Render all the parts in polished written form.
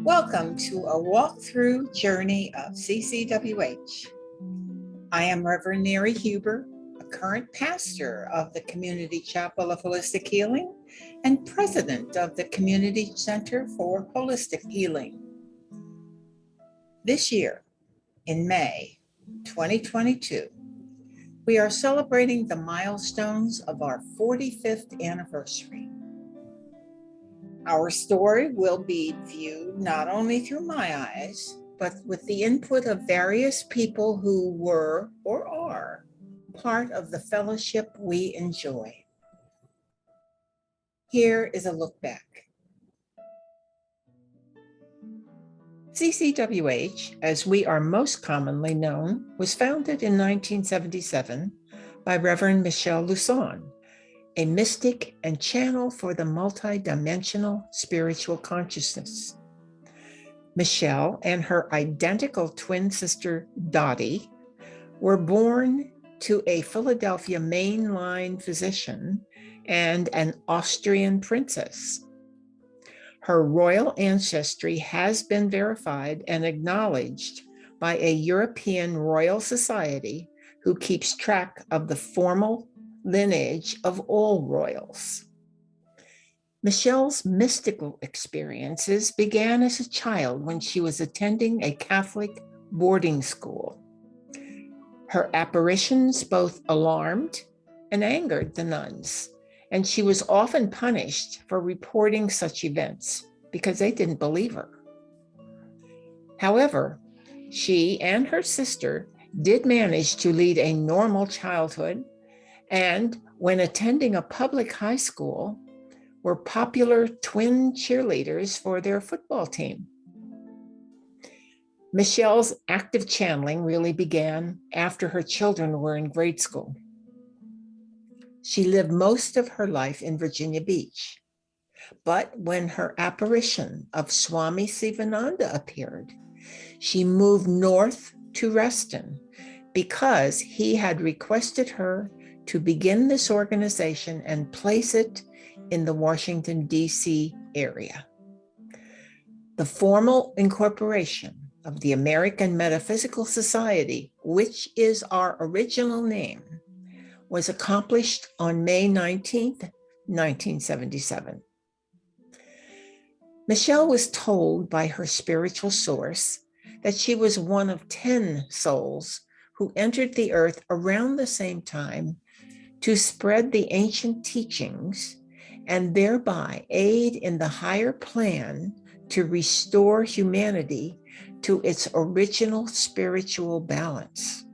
Welcome to a walkthrough journey of CCWH. I am Reverend Mary Huber, a current pastor of the Community Chapel of Holistic Healing and president of the Community Center for Holistic Healing. This year, in May 2022, we are celebrating the milestones of our 45th anniversary. Our story will be viewed not only through my eyes, but with the input of various people who were or are part of the fellowship we enjoy. Here is a look back. CCWH, as we are most commonly known, was founded in 1977 by Reverend Michelle Luson, a mystic and channel for the multidimensional spiritual consciousness. Michelle and her identical twin sister, Dottie, were born to a Philadelphia mainline physician and an Austrian princess. Her royal ancestry has been verified and acknowledged by a European Royal Society who keeps track of the formal lineage of all royals. Michelle's mystical experiences began as a child when she was attending a Catholic boarding school. Her apparitions both alarmed and angered the nuns, and she was often punished for reporting such events because they didn't believe her. However, she and her sister did manage to lead a normal childhood, and when attending a public high school, were popular twin cheerleaders for their football team. Michelle's active channeling really began after her children were in grade school. She lived most of her life in Virginia Beach, but when her apparition of Swami Sivananda appeared, she moved north to Reston because he had requested her to begin this organization and place it in the Washington, D.C. area. The formal incorporation of the American Metaphysical Society, which is our original name, was accomplished on May 19th, 1977. Michelle was told by her spiritual source that she was one of 10 souls who entered the earth around the same time to spread the ancient teachings and thereby aid in the higher plan to restore humanity to its original spiritual balance.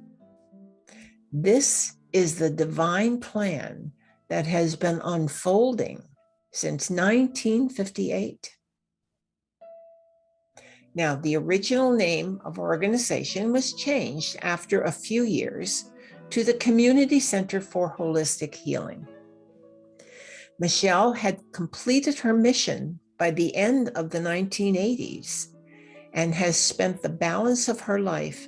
This is the divine plan that has been unfolding since 1958. Now, the original name of our organization was changed after a few years to the Community Center for Holistic Healing. Michelle had completed her mission by the end of the 1980s and has spent the balance of her life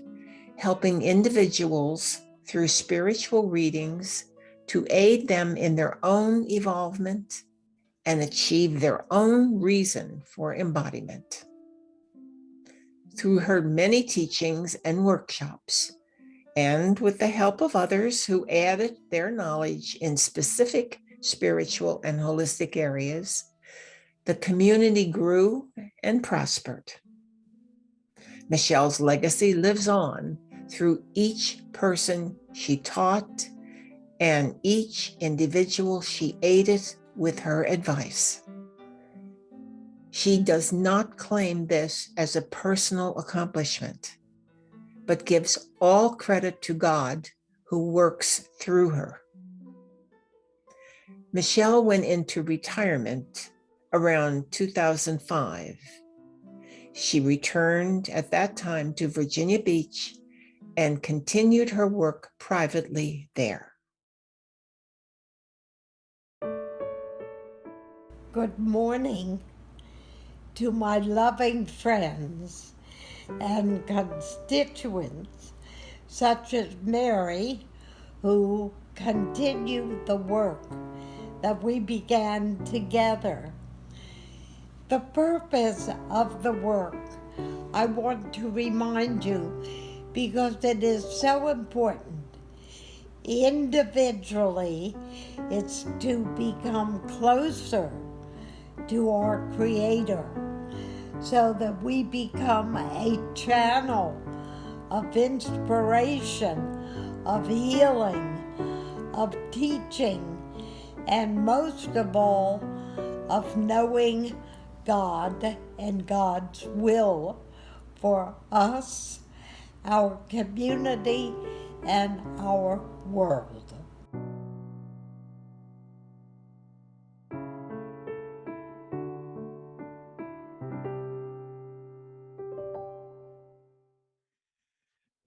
helping individuals through spiritual readings to aid them in their own evolvement and achieve their own reason for embodiment. Through her many teachings and workshops, and with the help of others who added their knowledge in specific spiritual and holistic areas, the community grew and prospered. Michelle's legacy lives on through each person she taught and each individual she aided with her advice. She does not claim this as a personal accomplishment, but gives all credit to God who works through her. Michelle went into retirement around 2005. She returned at that time to Virginia Beach and continued her work privately there. Good morning to my loving friends and constituents, such as Mary, who continued the work that we began together. the purpose of the work, I want to remind you because it is so important. Individually, it's to become closer to our Creator so that we become a channel of inspiration, of healing, of teaching, and most of all, of knowing God and God's will for us, our community, and our world.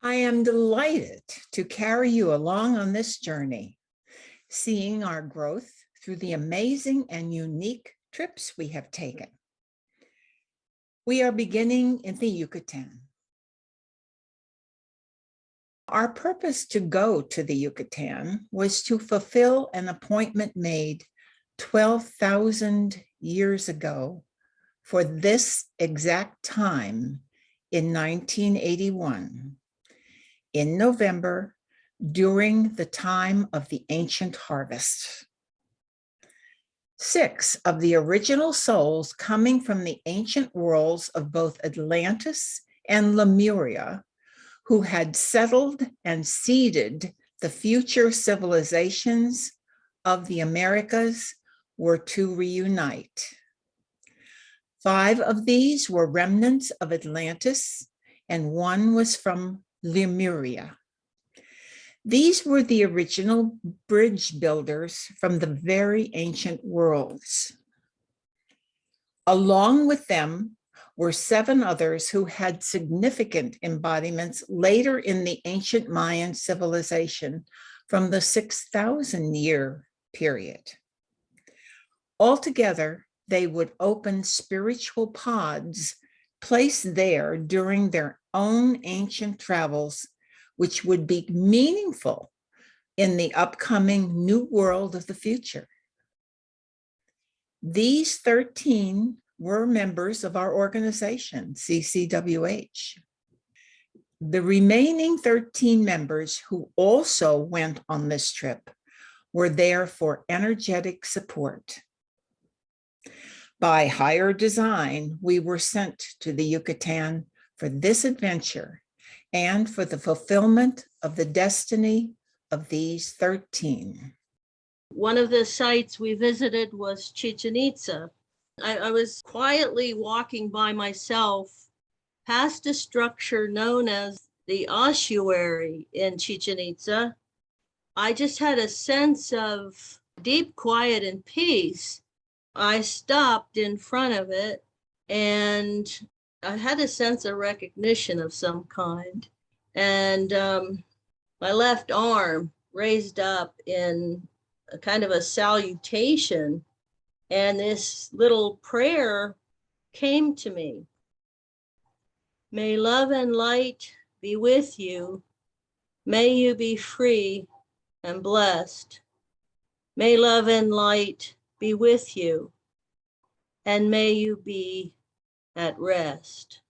I am delighted to carry you along on this journey, seeing our growth through the amazing and unique trips we have taken. We are beginning in the Yucatan. Our purpose to go to the Yucatan was to fulfill an appointment made 12,000 years ago for this exact time in 1981, in November, during the time of the ancient harvest. 6 of the original souls coming from the ancient worlds of both Atlantis and Lemuria, who had settled and seeded the future civilizations of the Americas, were to reunite. 5 of these were remnants of Atlantis, and 1 was from Lemuria. These were the original bridge builders from the very ancient worlds. Along with them were 7 others who had significant embodiments later in the ancient Mayan civilization from the 6,000-year period. Altogether, they would open spiritual pods placed there during their own ancient travels, which would be meaningful in the upcoming new world of the future. These 13 were members of our organization, CCWH. The remaining 13 members who also went on this trip were there for energetic support. By higher design, we were sent to the Yucatan for this adventure and for the fulfillment of the destiny of these 13. One of the sites we visited was Chichen Itza. I was quietly walking by myself past a structure known as the ossuary in Chichen Itza. I just had a sense of deep quiet and peace. I stopped in front of it and I had a sense of recognition of some kind. And my left arm raised up in a kind of a salutation, and this little prayer came to me. May love and light be with you. May you be free and blessed. May love and light be with you, and may you be at rest.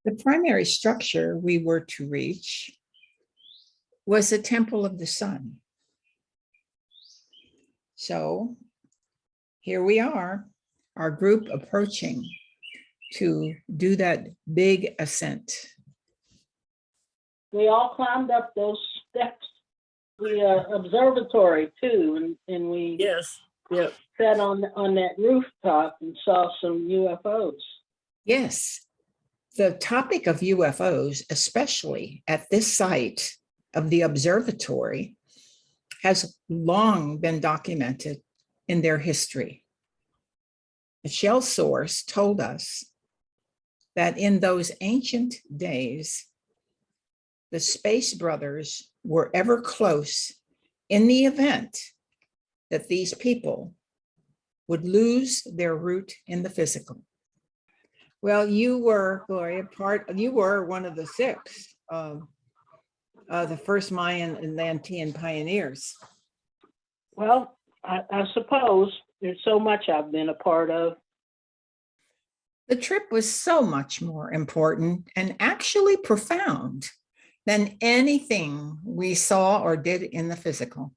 The primary structure we were to reach was the Temple of the Sun. So here we are, our group approaching to do that big ascent. We all climbed up those steps. We observatory too, and we sat on that rooftop and saw some UFOs. Yes, the topic of UFOs, especially at this site of the observatory, has long been documented in their history. The Shell source told us that in those ancient days, the Space Brothers were ever close in the event that these people would lose their root in the physical. Well, you were, Gloria, you were one of the 6 the first Mayan Atlantean pioneers. Well, I suppose There's so much I've been a part of. The trip was so much more important and actually profound than anything we saw or did in the physical.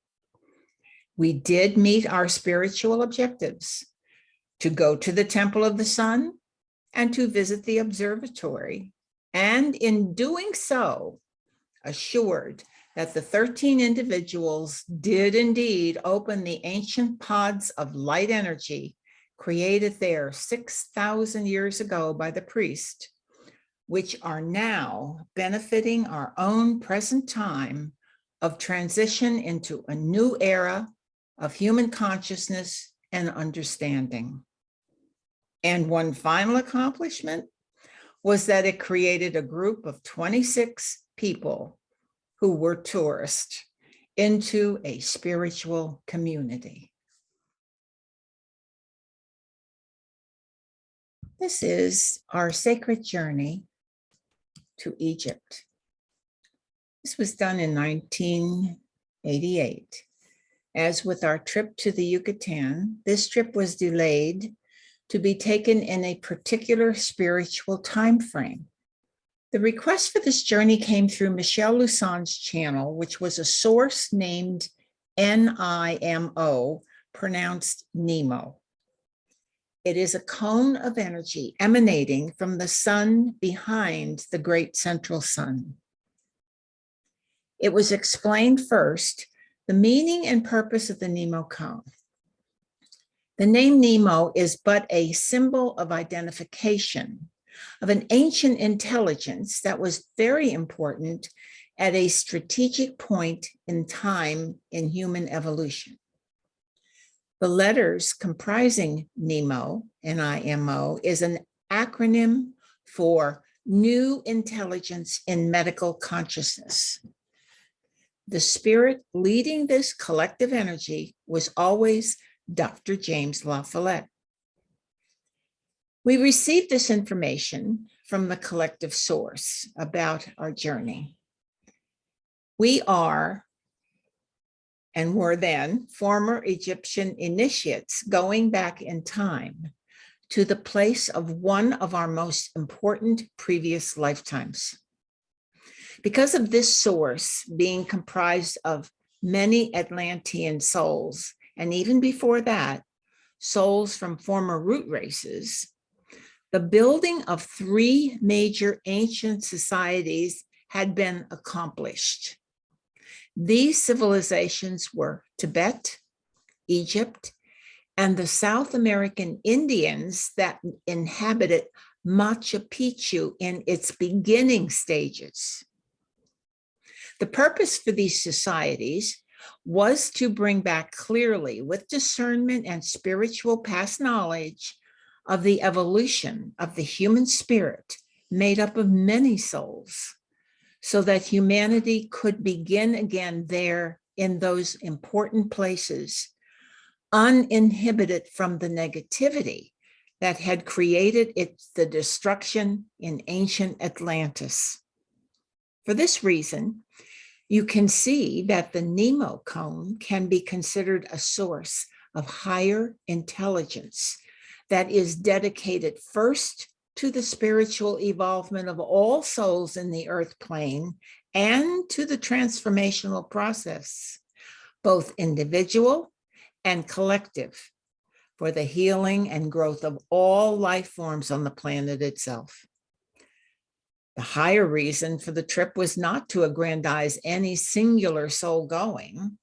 We did meet our spiritual objectives to go to the Temple of the Sun and to visit the observatory, and in doing so, assured that the 13 individuals did indeed open the ancient pods of light energy created there 6,000 years ago by the priest, which are now benefiting our own present time of transition into a new era of human consciousness and understanding. And one final accomplishment was that it created a group of 26 people who were tourists into a spiritual community. This is our sacred journey to Egypt. This was done in 1988. As with our trip to the Yucatan, this trip was delayed to be taken in a particular spiritual time frame. The request for this journey came through Michelle Luson's channel, which was a source named NIMO, pronounced Nemo. It is a cone of energy emanating from the sun behind the great central sun. It was explained first, the meaning and purpose of the Nemo cone. The name Nemo is but a symbol of identification of an ancient intelligence that was very important at a strategic point in time in human evolution. The letters comprising NIMO, N-I-M-O, is an acronym for New Intelligence in Medical Consciousness. The spirit leading this collective energy was always Dr. James La Follette. We received this information from the collective source about our journey. We are, and were then, former Egyptian initiates going back in time to the place of one of our most important previous lifetimes. Because of this source being comprised of many Atlantean souls, and even before that, souls from former root races, the building of 3 major ancient societies had been accomplished. These civilizations were Tibet, Egypt, and the South American Indians that inhabited Machu Picchu in its beginning stages. The purpose for these societies was to bring back clearly, with discernment and spiritual past knowledge, of the evolution of the human spirit made up of many souls, so that humanity could begin again there in those important places, uninhibited from the negativity that had created the destruction in ancient Atlantis. For this reason, you can see that the Nemo cone can be considered a source of higher intelligence that is dedicated first to the spiritual evolvement of all souls in the earth plane and to the transformational process, both individual and collective, for the healing and growth of all life forms on the planet itself. The higher reason for the trip was not to aggrandize any singular soul going,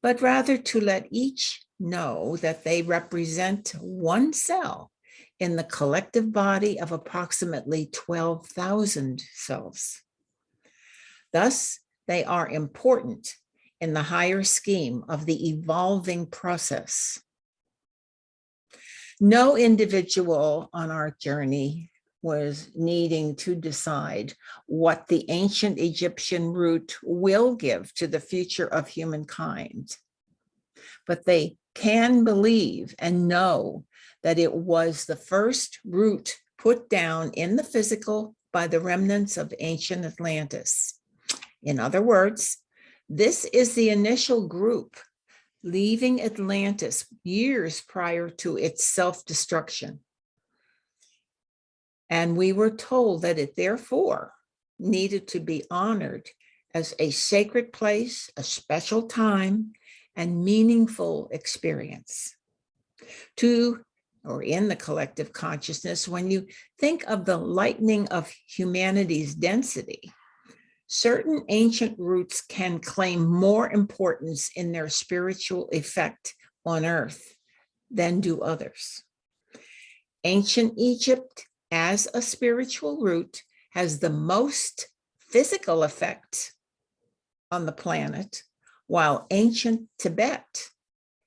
but rather to let each know that they represent one cell in the collective body of approximately 12,000 cells. Thus, they are important in the higher scheme of the evolving process. No individual on our journey was needing to decide what the ancient Egyptian root will give to the future of humankind, but they can believe and know that it was the first root put down in the physical by the remnants of ancient Atlantis. In other words, this is the initial group leaving Atlantis years prior to its self-destruction. And we were told that it therefore needed to be honored as a sacred place, a special time, and meaningful experience. In the collective consciousness, when you think of the lightening of humanity's density, certain ancient roots can claim more importance in their spiritual effect on earth than do others. Ancient Egypt, as a spiritual root, has the most physical effect on the planet, while ancient Tibet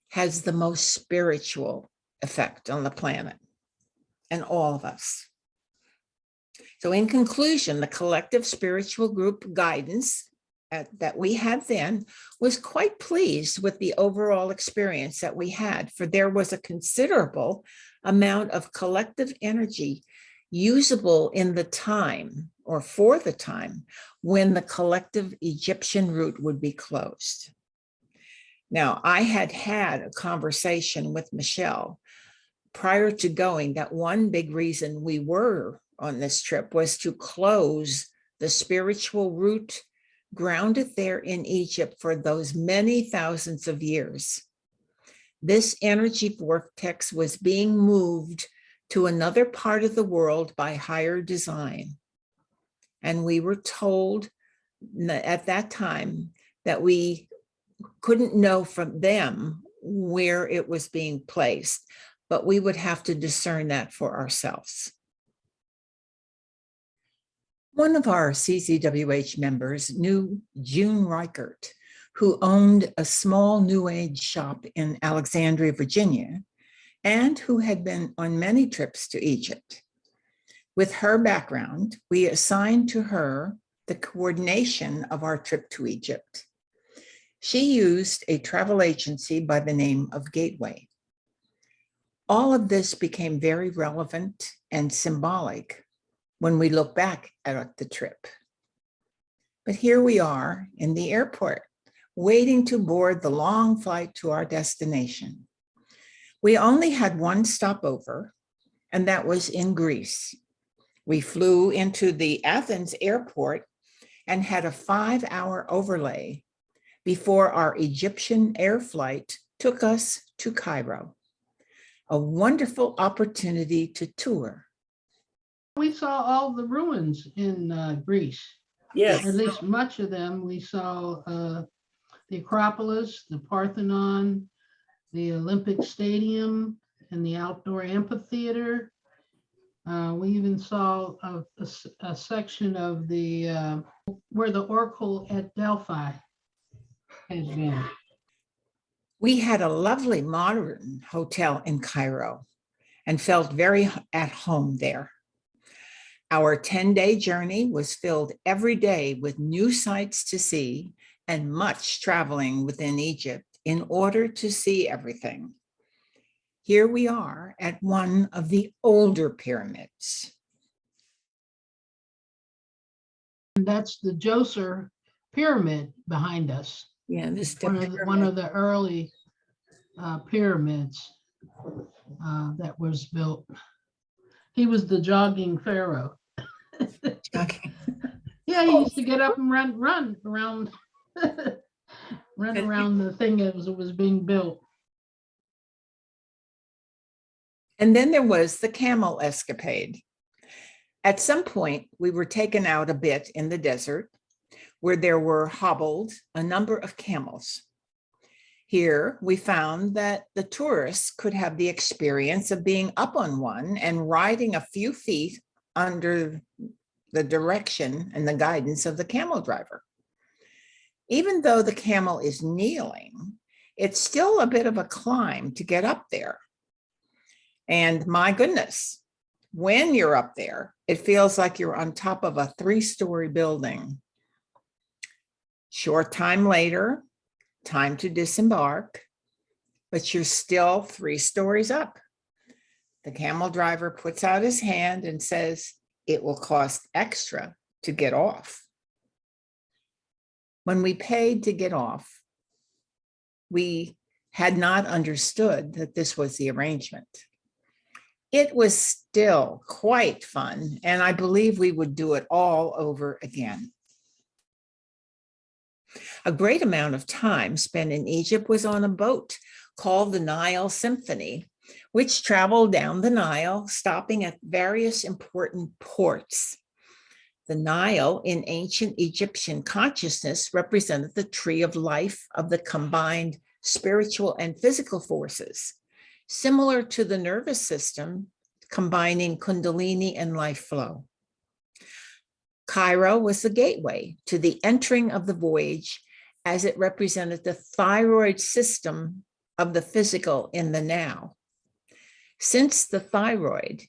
has the most spiritual effect on the planet and all of us. So in conclusion, the collective spiritual group guidance that we had then was quite pleased with the overall experience that we had, for there was a considerable amount of collective energy usable in the time, or for the time, when the collective Egyptian route would be closed. Now, I had a conversation with Michelle prior to going that one big reason we were on this trip was to close the spiritual route grounded there in Egypt for those many thousands of years. This energy vortex was being moved to another part of the world by higher design. And we were told at that time that we couldn't know from them where it was being placed, but we would have to discern that for ourselves. One of our CCWH members knew June Reichert, who owned a small New Age shop in Alexandria, Virginia, and who had been on many trips to Egypt. With her background, we assigned to her the coordination of our trip to Egypt. She used a travel agency by the name of Gateway. All of this became very relevant and symbolic when we look back at the trip. But here we are in the airport, waiting to board the long flight to our destination. We only had one stopover, and that was in Greece. We flew into the Athens airport and had a 5-hour overlay before our Egyptian air flight took us to Cairo. A wonderful opportunity to tour. We saw all the ruins in Greece. Yes. Or at least much of them. We saw the Acropolis, the Parthenon, the Olympic Stadium, and the outdoor amphitheater. We even saw a section of the where the Oracle at Delphi has been. We had a lovely modern hotel in Cairo and felt very at home there. Our 10-day journey was filled every day with new sights to see and much traveling within Egypt in order to see everything. Here we are at one of the older pyramids. And that's the Djoser pyramid behind us. Yeah, this is one of the early pyramids that was built. He was the jogging pharaoh. Okay. Yeah, he used to get up and run around, run around the thing that was being built. And then there was the camel escapade. At some point, we were taken out a bit in the desert where there were hobbled a number of camels. Here, we found that the tourists could have the experience of being up on one and riding a few feet under the direction and the guidance of the camel driver. Even though the camel is kneeling, it's still a bit of a climb to get up there. And my goodness, when you're up there, it feels like you're on top of a 3-story building. Short time later, time to disembark, but you're still 3 stories up. The camel driver puts out his hand and says, it will cost extra to get off. When we paid to get off, we had not understood that this was the arrangement. It was still quite fun, and I believe we would do it all over again. A great amount of time spent in Egypt was on a boat called the Nile Symphony, which traveled down the Nile, stopping at various important ports. The Nile in ancient Egyptian consciousness represented the tree of life of the combined spiritual and physical forces, similar to the nervous system combining Kundalini and life flow. Cairo was the gateway to the entering of the voyage, as it represented the thyroid system of the physical in the now. Since the thyroid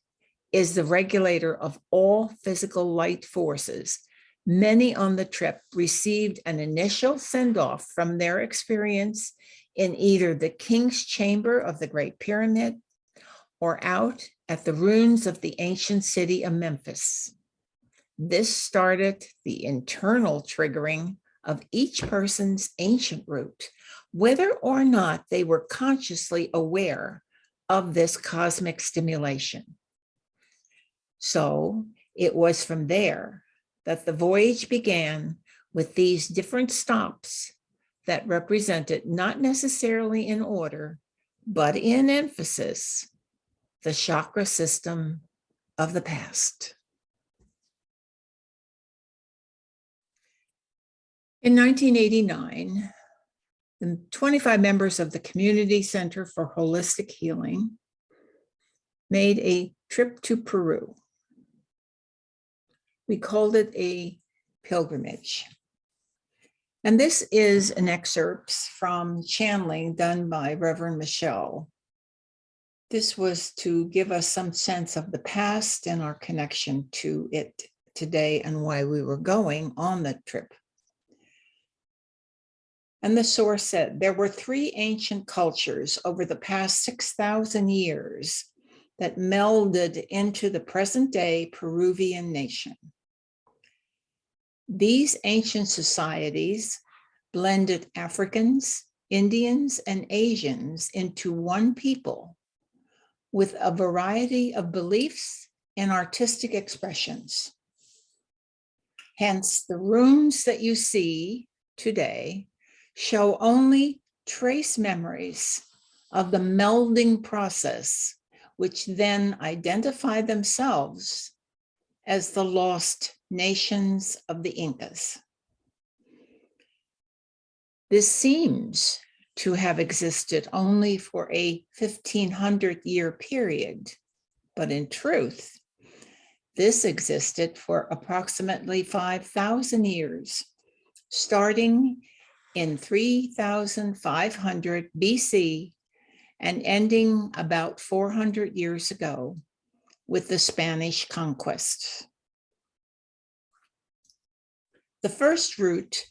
is the regulator of all physical light forces, many on the trip received an initial send-off from their experience in either the King's Chamber of the Great Pyramid or out at the ruins of the ancient city of Memphis. This started the internal triggering of each person's ancient root, whether or not they were consciously aware of this cosmic stimulation. So it was from there that the voyage began, with these different stops that represented, not necessarily in order, but in emphasis, the chakra system of the past. In 1989, the 25 members of the Community Center for Holistic Healing made a trip to Peru. We called it a pilgrimage. And this is an excerpt from channeling done by Reverend Michelle. This was to give us some sense of the past and our connection to it today and why we were going on the trip. And the source said, there were 3 ancient cultures over the past 6,000 years that melded into the present day Peruvian nation. These ancient societies blended Africans, Indians, and Asians into one people with a variety of beliefs and artistic expressions. Hence, the runes that you see today show only trace memories of the melding process, which then identify themselves as the lost nations of the Incas. This seems to have existed only for a 1,500-year period, but in truth, this existed for approximately 5,000 years, starting in 3,500 BC and ending about 400 years ago with the Spanish conquest. The first route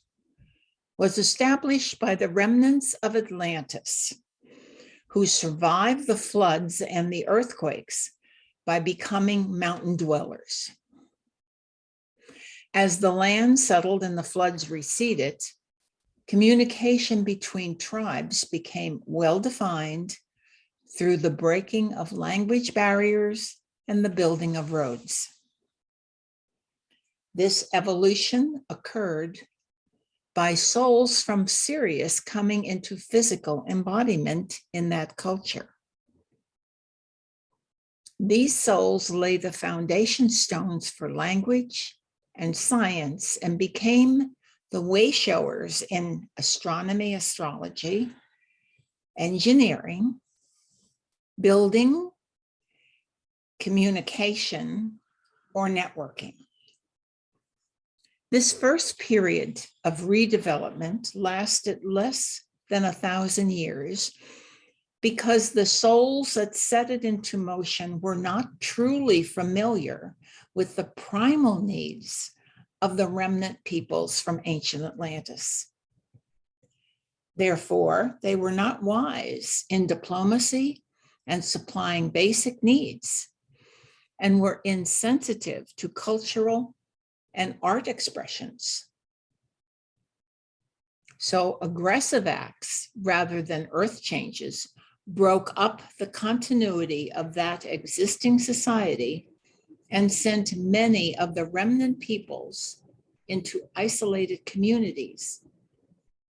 was established by the remnants of Atlantis, who survived the floods and the earthquakes by becoming mountain dwellers. As the land settled and the floods receded, communication between tribes became well-defined through the breaking of language barriers and the building of roads. This evolution occurred by souls from Sirius coming into physical embodiment in that culture. These souls lay the foundation stones for language and science and became the way-showers in astronomy, astrology, engineering, building, communication, or networking. This first period of redevelopment lasted less than 1,000 years because the souls that set it into motion were not truly familiar with the primal needs of the remnant peoples from ancient Atlantis. Therefore, they were not wise in diplomacy and supplying basic needs, and were insensitive to cultural and art expressions. So aggressive acts rather than earth changes broke up the continuity of that existing society and sent many of the remnant peoples into isolated communities,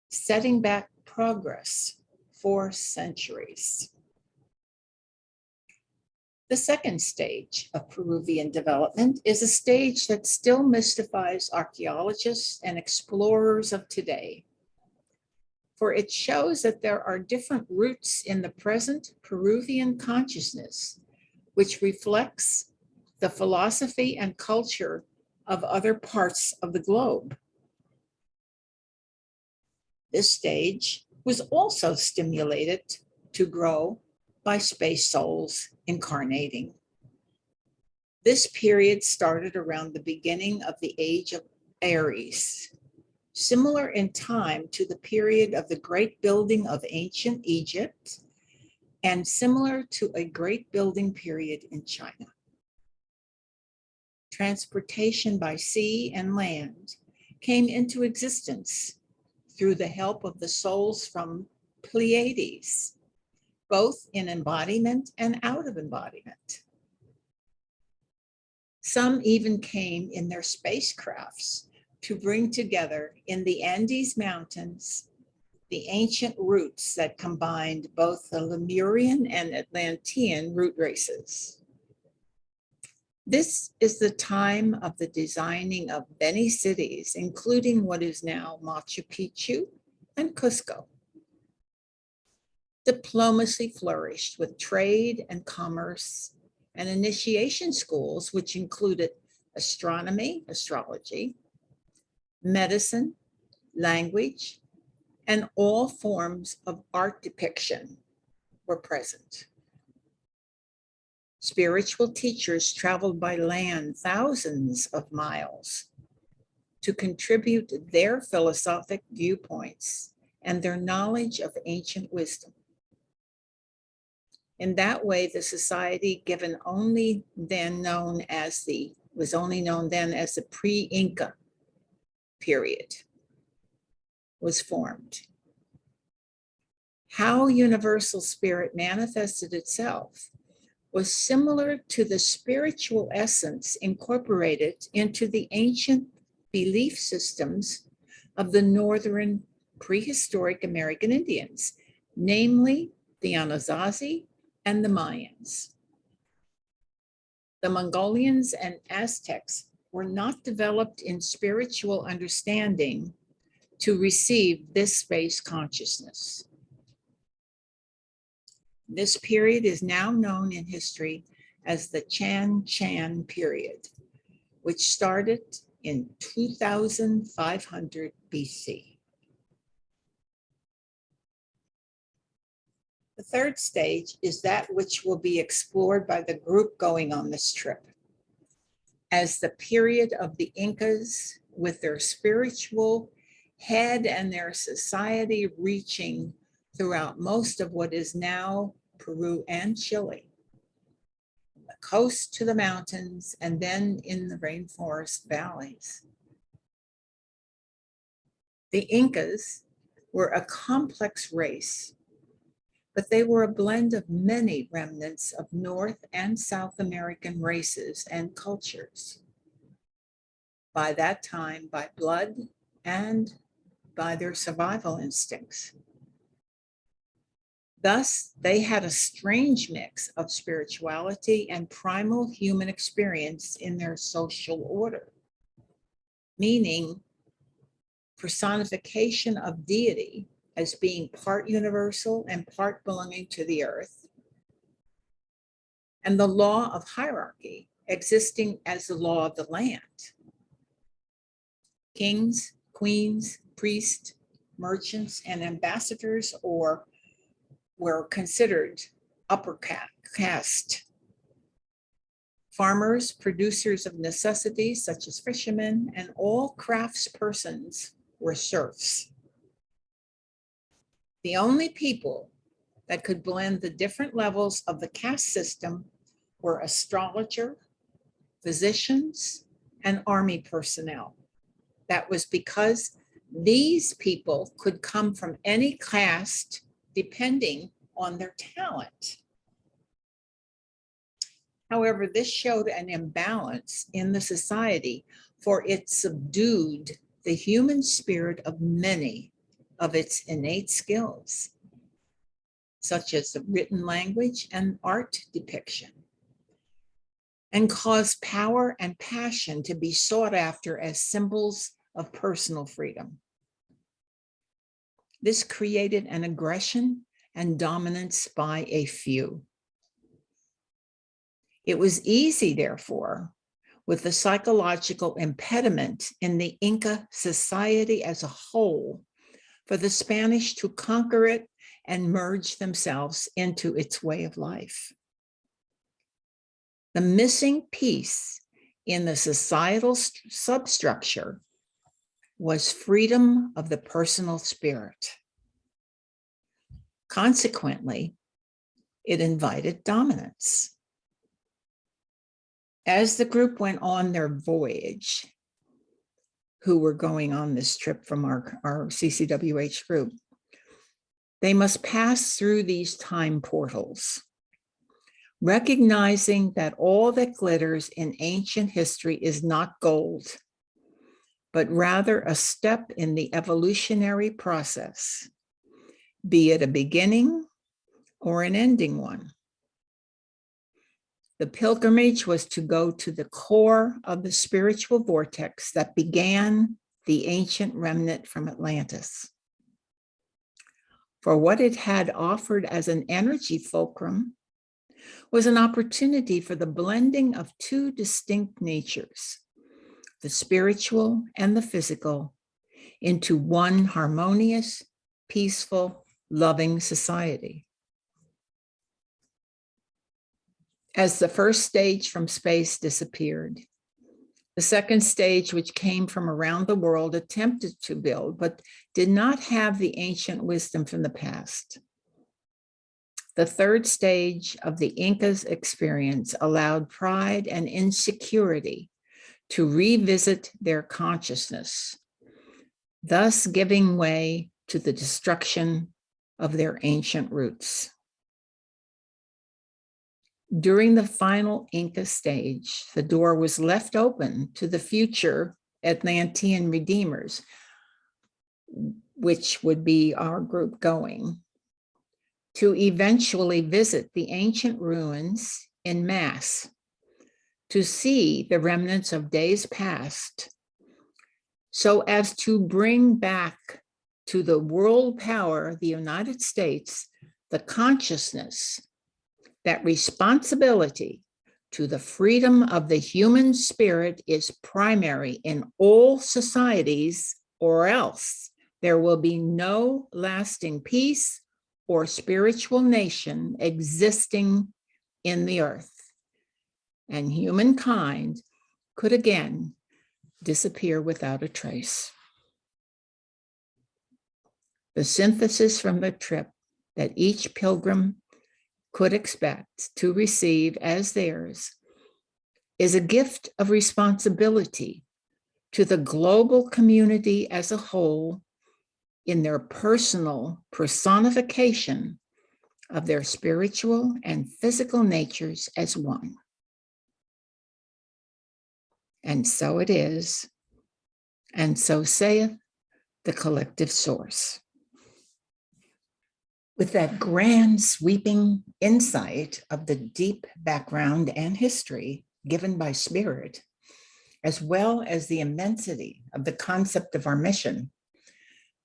setting back progress for centuries. The second stage of Peruvian development is a stage that still mystifies archaeologists and explorers of today, for it shows that there are different roots in the present Peruvian consciousness, which reflects the philosophy and culture of other parts of the globe. This stage was also stimulated to grow by space souls incarnating. This period started around the beginning of the age of Aries, similar in time to the period of the great building of ancient Egypt, and similar to a great building period in China. Transportation by sea and land came into existence through the help of the souls from Pleiades, both in embodiment and out of embodiment. Some even came in their spacecrafts to bring together in the Andes Mountains the ancient roots that combined both the Lemurian and Atlantean root races. This is the time of the designing of many cities, including what is now Machu Picchu and Cusco. Diplomacy flourished with trade and commerce and initiation schools, which included astronomy, astrology, medicine, language, and all forms of art depiction were present. Spiritual teachers traveled by land thousands of miles to contribute their philosophic viewpoints and their knowledge of ancient wisdom. In that way, the society was only known as the pre-Inca period was formed. How universal spirit manifested itself was similar to the spiritual essence incorporated into the ancient belief systems of the northern prehistoric American Indians, namely the Anasazi and the Mayans. The Mongolians and Aztecs were not developed in spiritual understanding to receive this space consciousness. This period is now known in history as the Chan Chan period, which started in 2500 BC. The third stage is that which will be explored by the group going on this trip as the period of the Incas, with their spiritual head and their society reaching throughout most of what is now Peru and Chile, from the coast to the mountains, and then in the rainforest valleys. The Incas were a complex race, but they were a blend of many remnants of North and South American races and cultures. By that time, by blood and by their survival instincts. Thus, they had a strange mix of spirituality and primal human experience in their social order, meaning personification of deity as being part universal and part belonging to the earth, and the law of hierarchy existing as the law of the land. Kings, queens, priests, merchants, and ambassadors were considered upper caste. Farmers, producers of necessities such as fishermen, and all craftspersons were serfs. The only people that could blend the different levels of the caste system were astrologer, physicians, and army personnel. That was because These people could come from any caste depending on their talent. However, this showed an imbalance in the society, for it subdued the human spirit of many of its innate skills, such as the written language and art depiction, and caused power and passion to be sought after as symbols of personal freedom. This created an aggression and dominance by a few. It was easy, therefore, with the psychological impediment in the Inca society as a whole, for the Spanish to conquer it and merge themselves into its way of life. The missing piece in the societal substructure was freedom of the personal spirit. Consequently, it invited dominance. As the group went on their voyage, who were going on this trip from our CCWH group, they must pass through these time portals, recognizing that all that glitters in ancient history is not gold, but rather a step in the evolutionary process, be it a beginning or an ending one. The pilgrimage was to go to the core of the spiritual vortex that began the ancient remnant from Atlantis. For what it had offered as an energy fulcrum was an opportunity for the blending of two distinct natures, the spiritual and the physical, into one harmonious, peaceful, loving society. As the first stage from space disappeared, the second stage, which came from around the world, attempted to build, but did not have the ancient wisdom from the past. The third stage of the Incas' experience allowed pride and insecurity to revisit their consciousness, thus giving way to the destruction of their ancient roots. During the final Inca stage, the door was left open to the future Atlantean redeemers, which would be our group going, to eventually visit the ancient ruins en masse, to see the remnants of days past, so as to bring back to the world power, the United States, the consciousness that responsibility to the freedom of the human spirit is primary in all societies, or else there will be no lasting peace or spiritual nation existing in the earth, and humankind could again disappear without a trace. The synthesis from the trip that each pilgrim could expect to receive as theirs is a gift of responsibility to the global community as a whole in their personal personification of their spiritual and physical natures as one. And so it is, and so saith the collective source. With that grand sweeping insight of the deep background and history given by Spirit, as well as the immensity of the concept of our mission,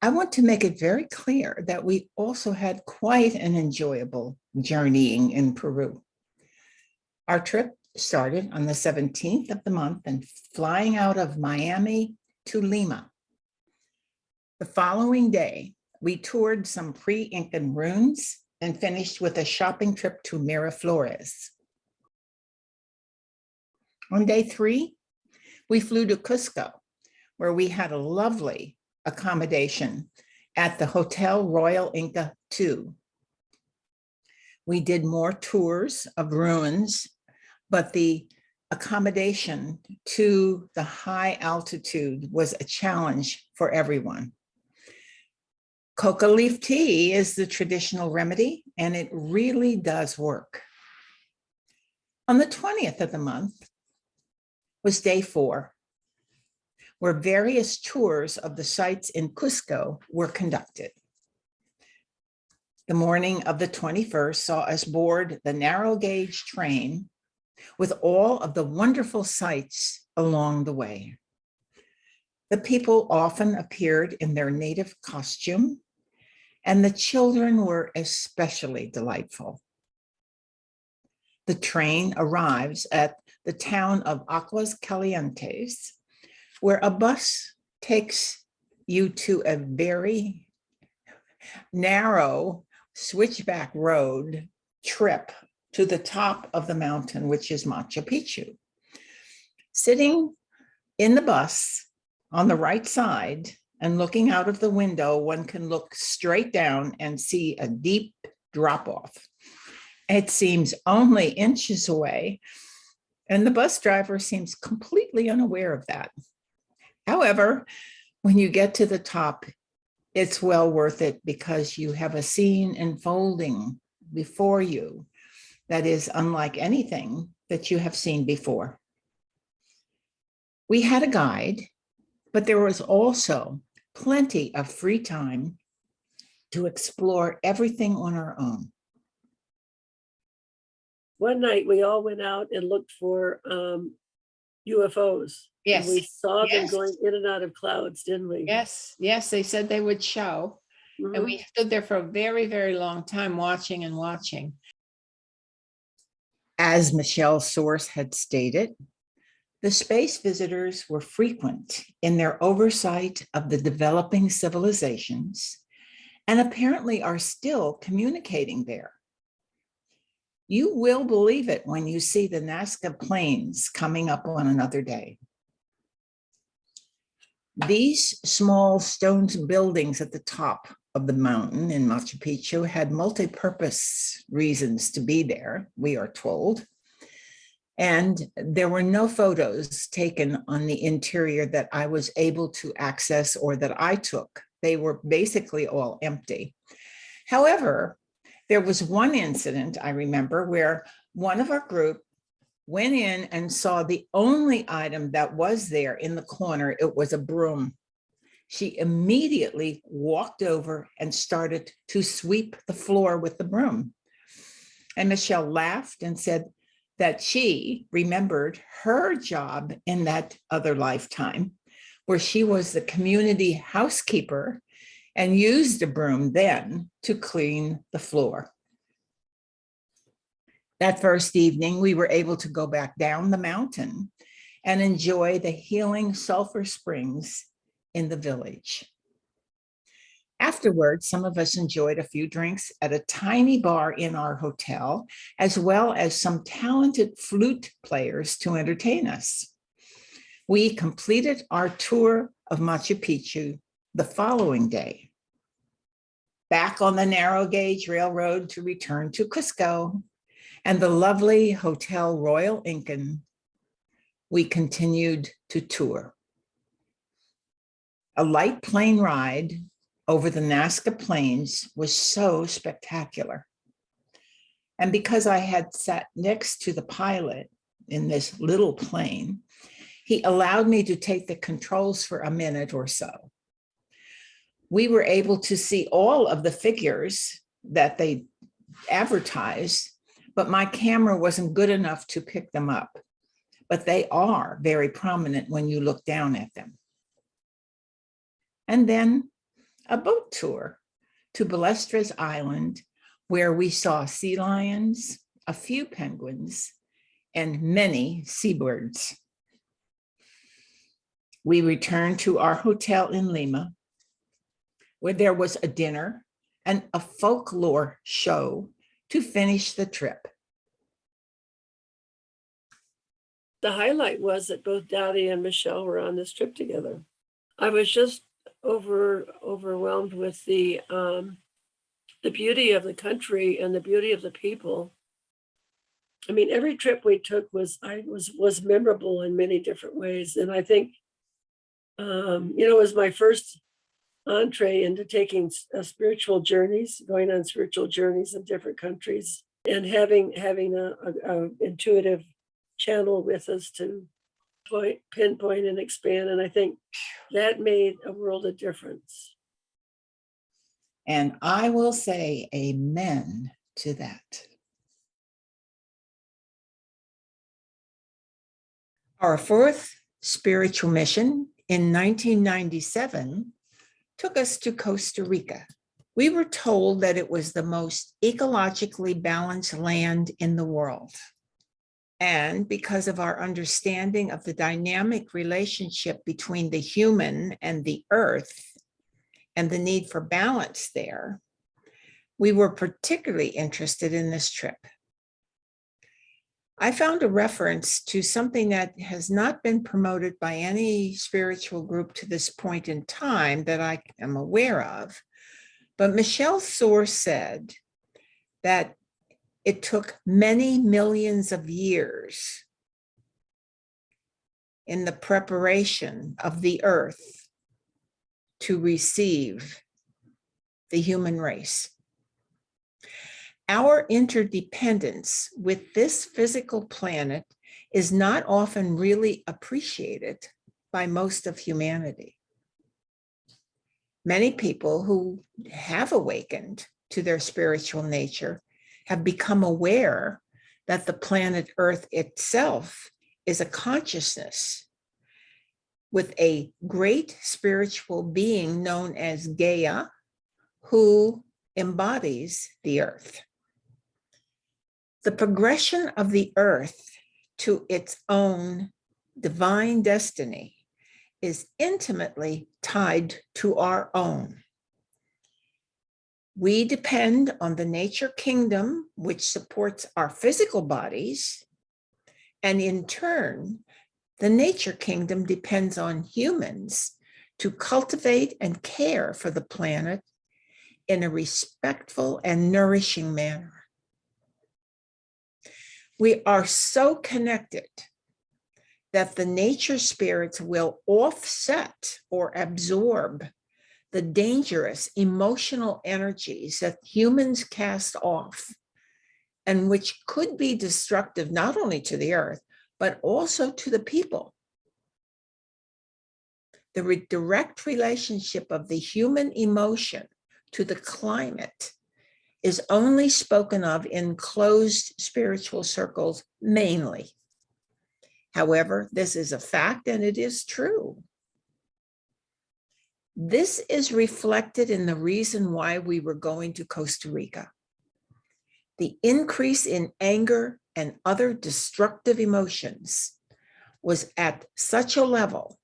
I want to make it very clear that we also had quite an enjoyable journeying in Peru. Our trip started on the 17th of the month and flying out of Miami to Lima. The following day, we toured some pre-Incan ruins and finished with a shopping trip to Miraflores. On day 3, we flew to Cusco, where we had a lovely accommodation at the Hotel Royal Inca II. We did more tours of ruins, but the accommodation to the high altitude was a challenge for everyone. Coca leaf tea is the traditional remedy, and it really does work. On the 20th of the month was day 4, where various tours of the sites in Cusco were conducted. The morning of the 21st saw us board the narrow gauge train with all of the wonderful sights along the way. The people often appeared in their native costume, and the children were especially delightful. The train arrives at the town of Aguas Calientes, where a bus takes you to a very narrow switchback road trip to the top of the mountain, which is Machu Picchu. Sitting in the bus on the right side and looking out of the window, one can look straight down and see a deep drop off. It seems only inches away, and the bus driver seems completely unaware of that. However, when you get to the top, it's well worth it because you have a scene unfolding before you that is unlike anything that you have seen before. We had a guide, but there was also plenty of free time to explore everything on our own. One night we all went out and looked for UFOs. Yes. And we saw them Yes. going in and out of clouds, didn't we? Yes, they said they would show. Mhm. And we stood there for a very, very long time watching and watching. As Michelle's source had stated, the space visitors were frequent in their oversight of the developing civilizations and apparently are still communicating there. You will believe it when you see the Nazca plains coming up on another day. These small stone buildings at the top of the mountain in Machu Picchu had multi-purpose reasons to be there, we are told. And there were no photos taken on the interior that I was able to access or that I took. They were basically all empty. However, there was one incident I remember where one of our group went in and saw the only item that was there in the corner. It was a broom. She immediately walked over and started to sweep the floor with the broom. And Michelle laughed and said that she remembered her job in that other lifetime, where she was the community housekeeper and used a broom then to clean the floor. That first evening, we were able to go back down the mountain and enjoy the healing sulfur springs in the village. Afterwards, some of us enjoyed a few drinks at a tiny bar in our hotel, as well as some talented flute players to entertain us. We completed our tour of Machu Picchu the following day. Back on the narrow gauge railroad to return to Cusco and the lovely Hotel Royal Incan, we continued to tour. A light plane ride over the Nazca Plains was so spectacular. And because I had sat next to the pilot in this little plane, he allowed me to take the controls for a minute or so. We were able to see all of the figures that they advertised, but my camera wasn't good enough to pick them up. But they are very prominent when you look down at them. And then a boat tour to Balestres Island, where we saw sea lions, a few penguins, and many seabirds. We returned to our hotel in Lima, where there was a dinner and a folklore show to finish the trip. The highlight was that both Dottie and Michelle were on this trip together. I was just overwhelmed with the beauty of the country and the beauty of the people. I mean, every trip we took was memorable in many different ways. And I think, it was my first entree into taking spiritual journeys, going on spiritual journeys in different countries, and having a intuitive channel with us to pinpoint and expand. And I think that made a world of difference. And I will say amen to that. Our fourth spiritual mission in 1997 took us to Costa Rica. We were told that it was the most ecologically balanced land in the world. And because of our understanding of the dynamic relationship between the human and the earth and the need for balance there, we were particularly interested in this trip. I found a reference to something that has not been promoted by any spiritual group to this point in time that I am aware of. But Michelle Soar said that it took many millions of years in the preparation of the earth to receive the human race. Our interdependence with this physical planet is not often really appreciated by most of humanity. Many people who have awakened to their spiritual nature have become aware that the planet Earth itself is a consciousness with a great spiritual being known as Gaia, who embodies the Earth. The progression of the Earth to its own divine destiny is intimately tied to our own. We depend on the nature kingdom, which supports our physical bodies, and in turn, the nature kingdom depends on humans to cultivate and care for the planet in a respectful and nourishing manner. We are so connected that the nature spirits will offset or absorb the dangerous emotional energies that humans cast off, and which could be destructive not only to the earth, but also to the people. The direct relationship of the human emotion to the climate is only spoken of in closed spiritual circles mainly. However, this is a fact and it is true. This is reflected in the reason why we were going to Costa Rica. The increase in anger and other destructive emotions was at such a level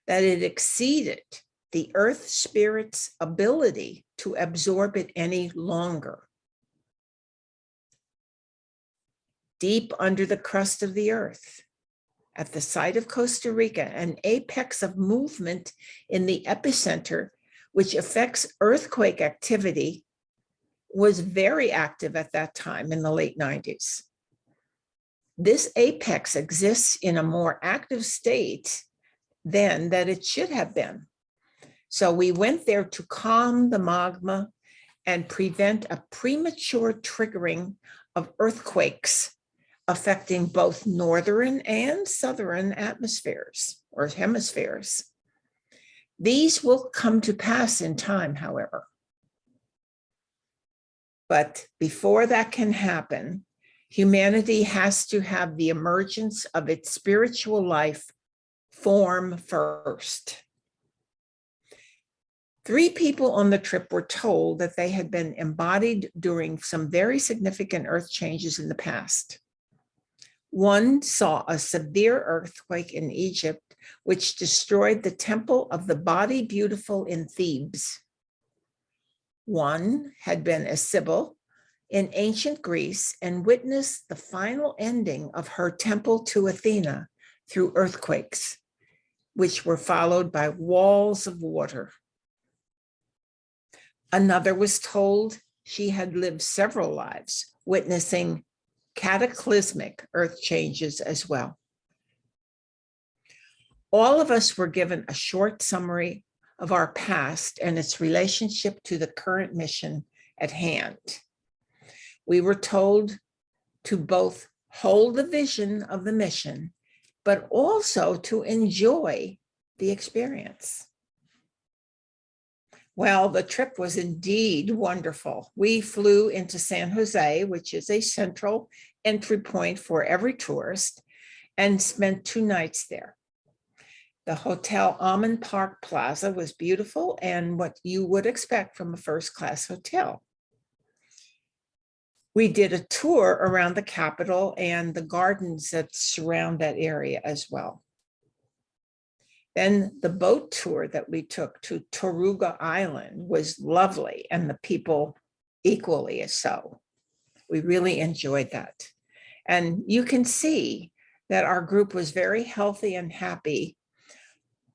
that it exceeded the earth spirit's ability to absorb it any longer. Deep under the crust of the earth, at the site of Costa Rica, an apex of movement in the epicenter, which affects earthquake activity, was very active at that time in the late 90s. This apex exists in a more active state than that it should have been. So we went there to calm the magma and prevent a premature triggering of earthquakes affecting both northern and southern atmospheres or hemispheres. These will come to pass in time, however. But before that can happen, humanity has to have the emergence of its spiritual life form first. 3 people on the trip were told that they had been embodied during some very significant earth changes in the past. One saw a severe earthquake in Egypt, which destroyed the temple of the Body Beautiful in Thebes. One had been a Sibyl in ancient Greece and witnessed the final ending of her temple to Athena through earthquakes, which were followed by walls of water. Another was told she had lived several lives, witnessing cataclysmic earth changes as well. All of us were given a short summary of our past and its relationship to the current mission at hand. We were told to both hold the vision of the mission, but also to enjoy the experience. Well, the trip was indeed wonderful. We flew into San Jose, which is a central entry point for every tourist, and spent 2 nights there. The Hotel Almond Park Plaza was beautiful and what you would expect from a first-class hotel. We did a tour around the Capitol and the gardens that surround that area as well. Then the boat tour that we took to Taruga Island was lovely, and the people equally as so. We really enjoyed that. And you can see that our group was very healthy and happy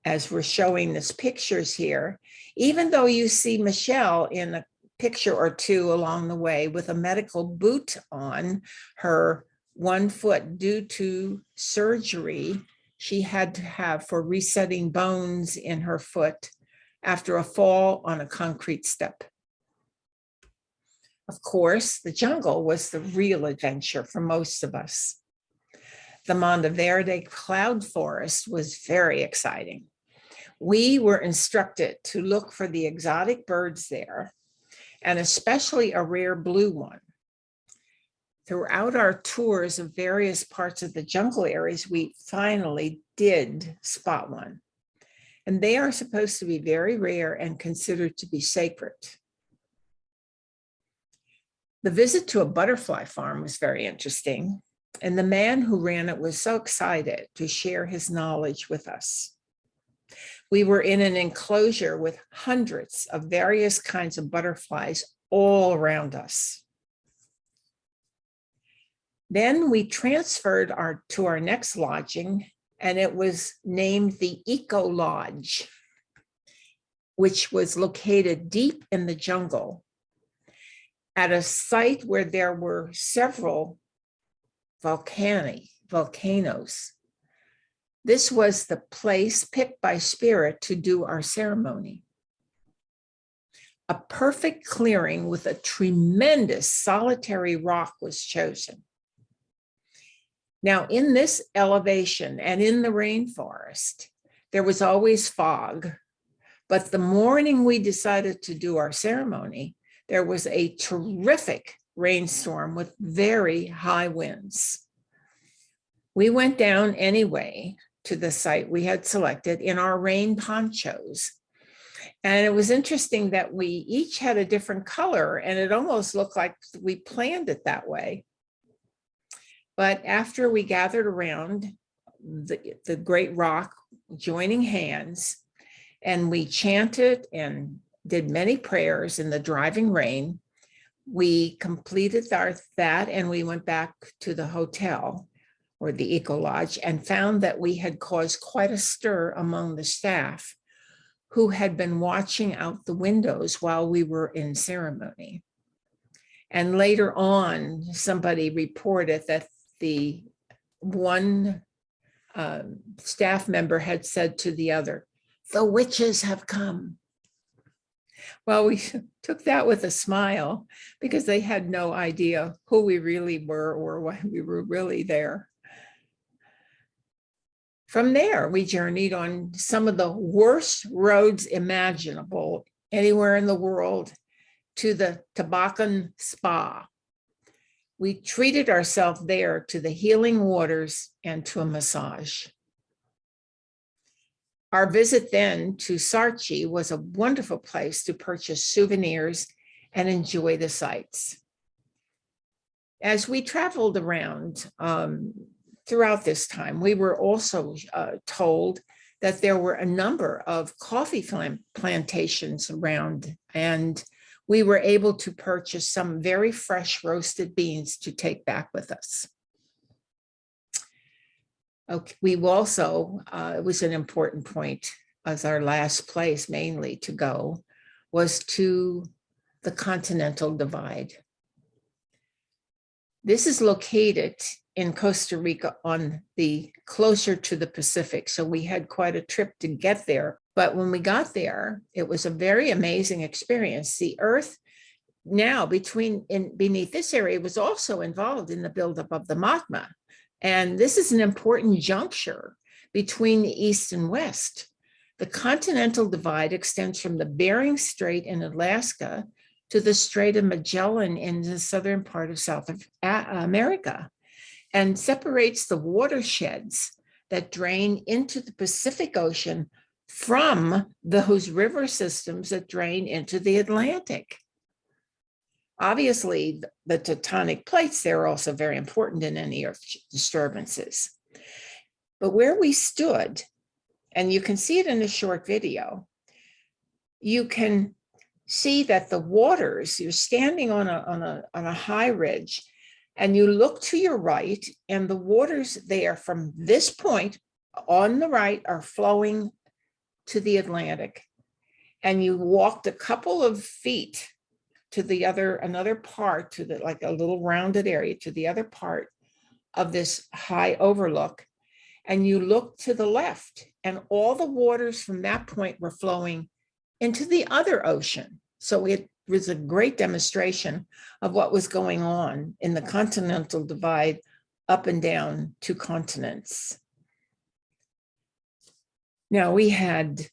as we're showing these pictures here, even though you see Michelle in a picture or two along the way with a medical boot on her 1 foot due to surgery she had to have for resetting bones in her foot after a fall on a concrete step. Of course, the jungle was the real adventure for most of us. The Monteverde cloud forest was very exciting. We were instructed to look for the exotic birds there, and especially a rare blue one. Throughout our tours of various parts of the jungle areas, we finally did spot one. And they are supposed to be very rare and considered to be sacred. The visit to a butterfly farm was very interesting, and the man who ran it was so excited to share his knowledge with us. We were in an enclosure with hundreds of various kinds of butterflies all around us. Then we transferred to our next lodging, and it was named the Eco Lodge, which was located deep in the jungle at a site where there were several volcanoes. This was the place picked by Spirit to do our ceremony. A perfect clearing with a tremendous solitary rock was chosen. Now, in this elevation and in the rainforest, there was always fog, but the morning we decided to do our ceremony, there was a terrific rainstorm with very high winds. We went down anyway to the site we had selected in our rain ponchos. And it was interesting that we each had a different color, and it almost looked like we planned it that way. But after we gathered around the great rock, joining hands, and we chanted and did many prayers in the driving rain, we completed that and we went back to the hotel or the Eco Lodge and found that we had caused quite a stir among the staff who had been watching out the windows while we were in ceremony. And later on, somebody reported that the one staff member had said to the other, "The witches have come." Well, we took that with a smile because they had no idea who we really were or why we were really there. From there, we journeyed on some of the worst roads imaginable anywhere in the world to the Tabacan Spa. We treated ourselves there to the healing waters and to a massage. Our visit then to Sarchi was a wonderful place to purchase souvenirs and enjoy the sights. As we traveled around throughout this time, we were also told that there were a number of coffee plantations around, and we were able to purchase some very fresh roasted beans to take back with us. Okay, we also, it was an important point as our last place mainly to go, was to the Continental Divide. This is located in Costa Rica on the closer to the Pacific. So we had quite a trip to get there, But when we got there, it was a very amazing experience. The earth now beneath this area was also involved in the buildup of the magma. And this is an important juncture between the East and West. The continental divide extends from the Bering Strait in Alaska to the Strait of Magellan in the southern part of South America, and separates the watersheds that drain into the Pacific Ocean from those river systems that drain into the Atlantic. Obviously, the tectonic plates, they're also very important in any earth disturbances. But where we stood, and you can see it in a short video, you can see that the waters, you're standing on a high ridge, and you look to your right, and the waters there from this point on the right are flowing to the Atlantic. And you walked a couple of feet to another part, to like a little rounded area, to the other part of this high overlook. And you look to the left, and all the waters from that point were flowing into the other ocean. So it was a great demonstration of what was going on in the continental divide up and down two continents. Now, we had,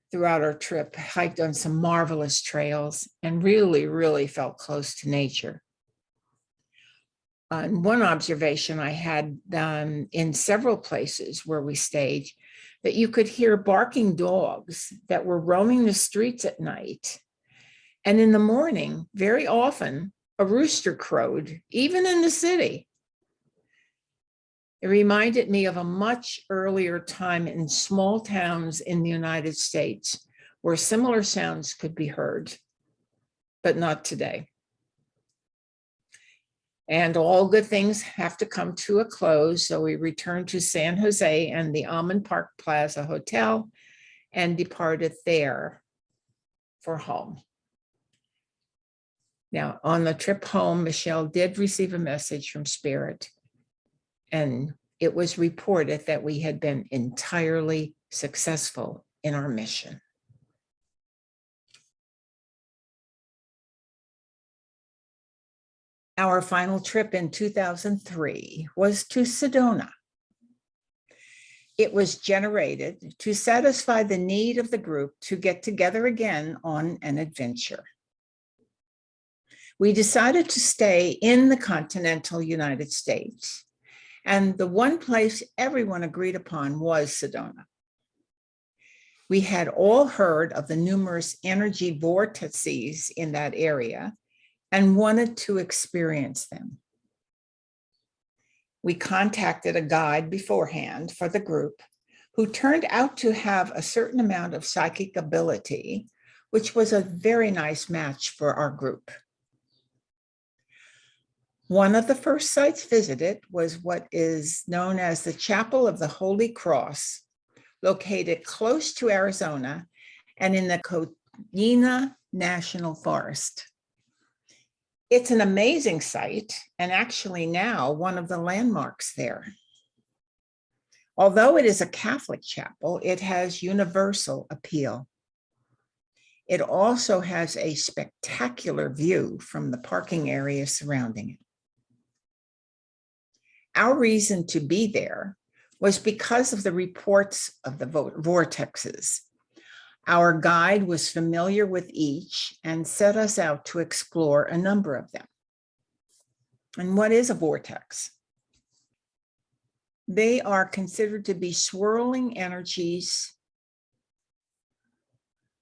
throughout our trip, hiked on some marvelous trails and really, really felt close to nature. And one observation I had in several places where we stayed, that you could hear barking dogs that were roaming the streets at night. And in the morning, very often, a rooster crowed, even in the city. It reminded me of a much earlier time in small towns in the United States where similar sounds could be heard, but not today. And all good things have to come to a close, so we returned to San Jose and the Almond Park Plaza Hotel and departed there for home. Now, on the trip home, Michelle did receive a message from Spirit, and it was reported that we had been entirely successful in our mission. Our final trip in 2003 was to Sedona. It was generated to satisfy the need of the group to get together again on an adventure. We decided to stay in the continental United States, and the one place everyone agreed upon was Sedona. We had all heard of the numerous energy vortices in that area and wanted to experience them. We contacted a guide beforehand for the group who turned out to have a certain amount of psychic ability, which was a very nice match for our group. One of the first sites visited was what is known as the Chapel of the Holy Cross, located close to Arizona and in the Coyina National Forest. It's an amazing site, and actually now one of the landmarks there. Although it is a Catholic chapel, it has universal appeal. It also has a spectacular view from the parking area surrounding it. Our reason to be there was because of the reports of the vortexes. Our guide was familiar with each and set us out to explore a number of them. And what is a vortex? They are considered to be swirling energies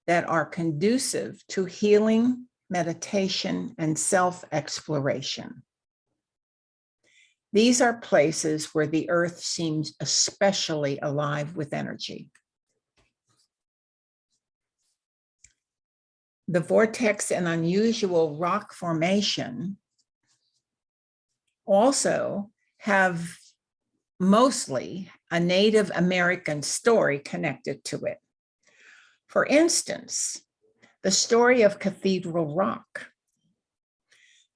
that are conducive to healing, meditation, and self-exploration. These are places where the earth seems especially alive with energy. The vortex and unusual rock formation also have mostly a Native American story connected to it. For instance, the story of Cathedral Rock.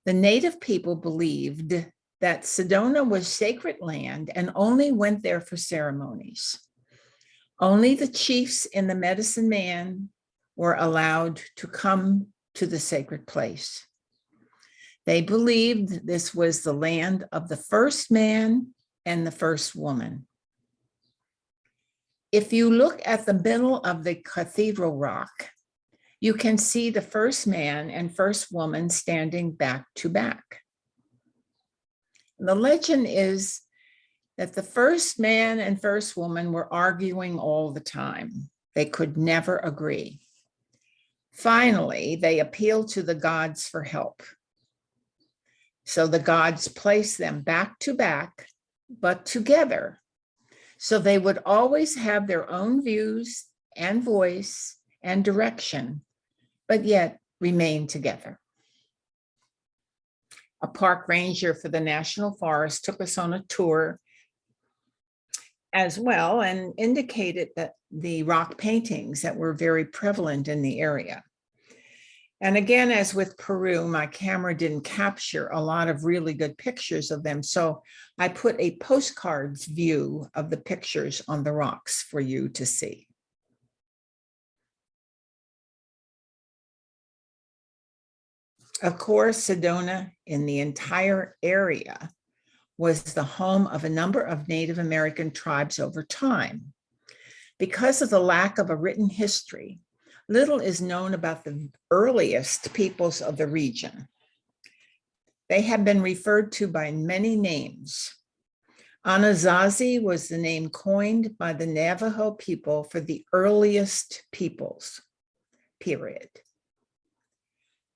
The Native people believed that Sedona was sacred land and only went there for ceremonies. Only the chiefs and the medicine man were allowed to come to the sacred place. They believed this was the land of the first man and the first woman. If you look at the middle of the cathedral rock, you can see the first man and first woman standing back to back. The legend is that the first man and first woman were arguing all the time. They could never agree. Finally, they appealed to the gods for help. So the gods placed them back to back, but together. So they would always have their own views and voice and direction, but yet remain together. A park ranger for the National Forest took us on a tour as well and indicated that the rock paintings that were very prevalent in the area. And again, as with Peru, my camera didn't capture a lot of really good pictures of them. So I put a postcards view of the pictures on the rocks for you to see. Of course, Sedona in the entire area was the home of a number of Native American tribes over time. Because of the lack of a written history, little is known about the earliest peoples of the region. They have been referred to by many names. Anasazi was the name coined by the Navajo people for the earliest peoples, period.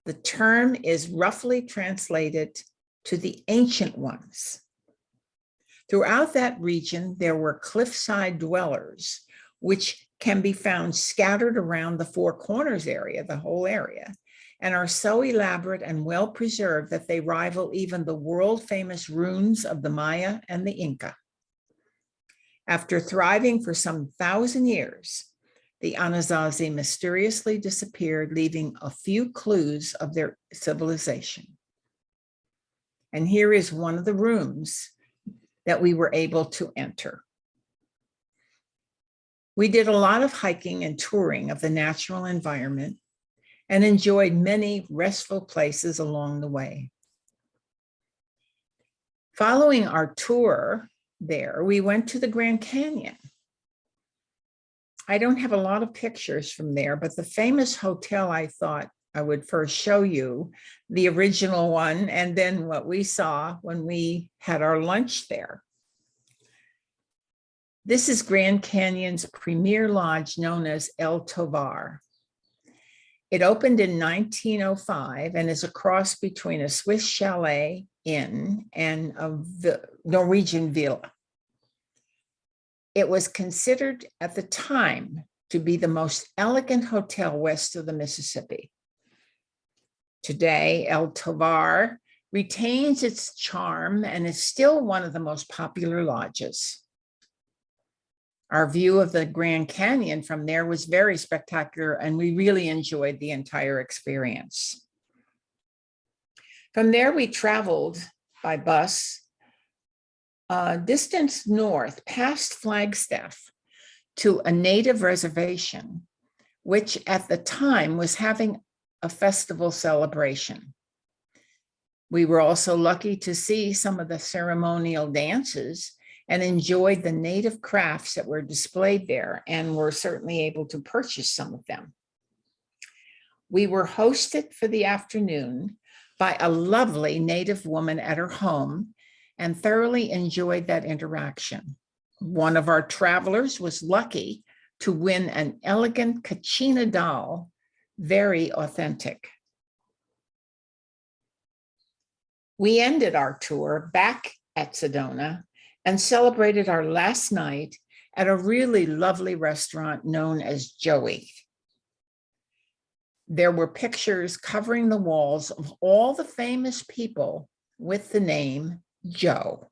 The term is roughly translated to the ancient ones. Throughout that region, there were cliffside dwellers, which can be found scattered around the Four Corners area, the whole area, and are so elaborate and well preserved that they rival even the world-famous ruins of the Maya and the Inca. After thriving for some 1,000 years, the Anasazi mysteriously disappeared, leaving a few clues of their civilization. And here is one of the rooms that we were able to enter. We did a lot of hiking and touring of the natural environment and enjoyed many restful places along the way. Following our tour there, we went to the Grand Canyon. I don't have a lot of pictures from there, but the famous hotel I thought I would first show you, the original one, and then what we saw when we had our lunch there. This is Grand Canyon's premier lodge known as El Tovar. It opened in 1905 and is a cross between a Swiss chalet inn and a Norwegian villa. It was considered at the time to be the most elegant hotel west of the Mississippi. Today, El Tovar retains its charm and is still one of the most popular lodges. Our view of the Grand Canyon from there was very spectacular, and we really enjoyed the entire experience. From there, we traveled by bus distance north past Flagstaff to a native reservation, which at the time was having a festival celebration. We were also lucky to see some of the ceremonial dances and enjoyed the native crafts that were displayed there, and were certainly able to purchase some of them. We were hosted for the afternoon by a lovely native woman at her home and thoroughly enjoyed that interaction. One of our travelers was lucky to win an elegant Kachina doll, very authentic. We ended our tour back at Sedona and celebrated our last night at a really lovely restaurant known as Joey. There were pictures covering the walls of all the famous people with the name Joe.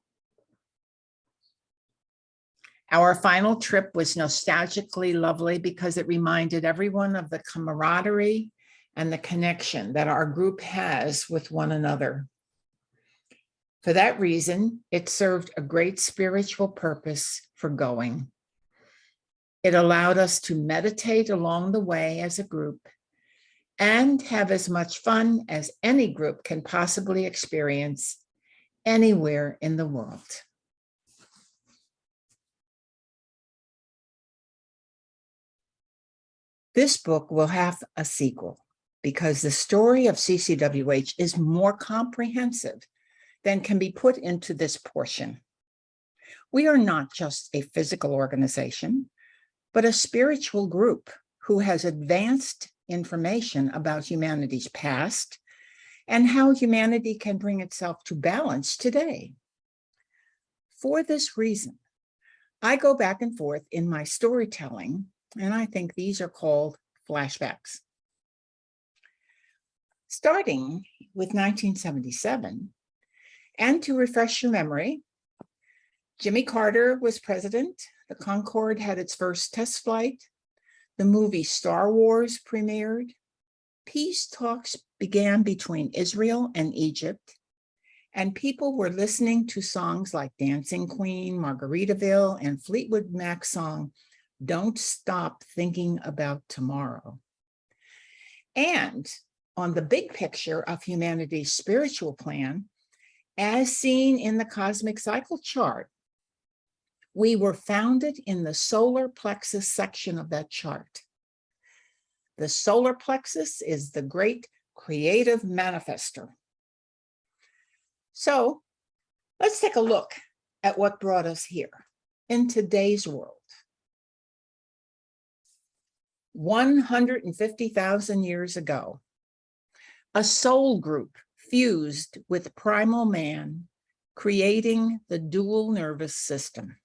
Our final trip was nostalgically lovely because it reminded everyone of the camaraderie and the connection that our group has with one another. For that reason, it served a great spiritual purpose for going. It allowed us to meditate along the way as a group and have as much fun as any group can possibly experience anywhere in the world. This book will have a sequel because the story of CCWH is more comprehensive than can be put into this portion. We are not just a physical organization, but a spiritual group who has advanced information about humanity's past and how humanity can bring itself to balance today. For this reason, I go back and forth in my storytelling, and I think these are called flashbacks. Starting with 1977, and to refresh your memory, Jimmy Carter was president, the Concorde had its first test flight, the movie Star Wars premiered, peace talks began between Israel and Egypt, and people were listening to songs like Dancing Queen, Margaritaville, and Fleetwood Mac's song, Don't Stop Thinking About Tomorrow. And on the big picture of humanity's spiritual plan, as seen in the cosmic cycle chart, we were founded in the solar plexus section of that chart. The solar plexus is the great creative manifester. So let's take a look at what brought us here in today's world. 150,000 years ago, a soul group fused with primal man, creating the dual nervous system.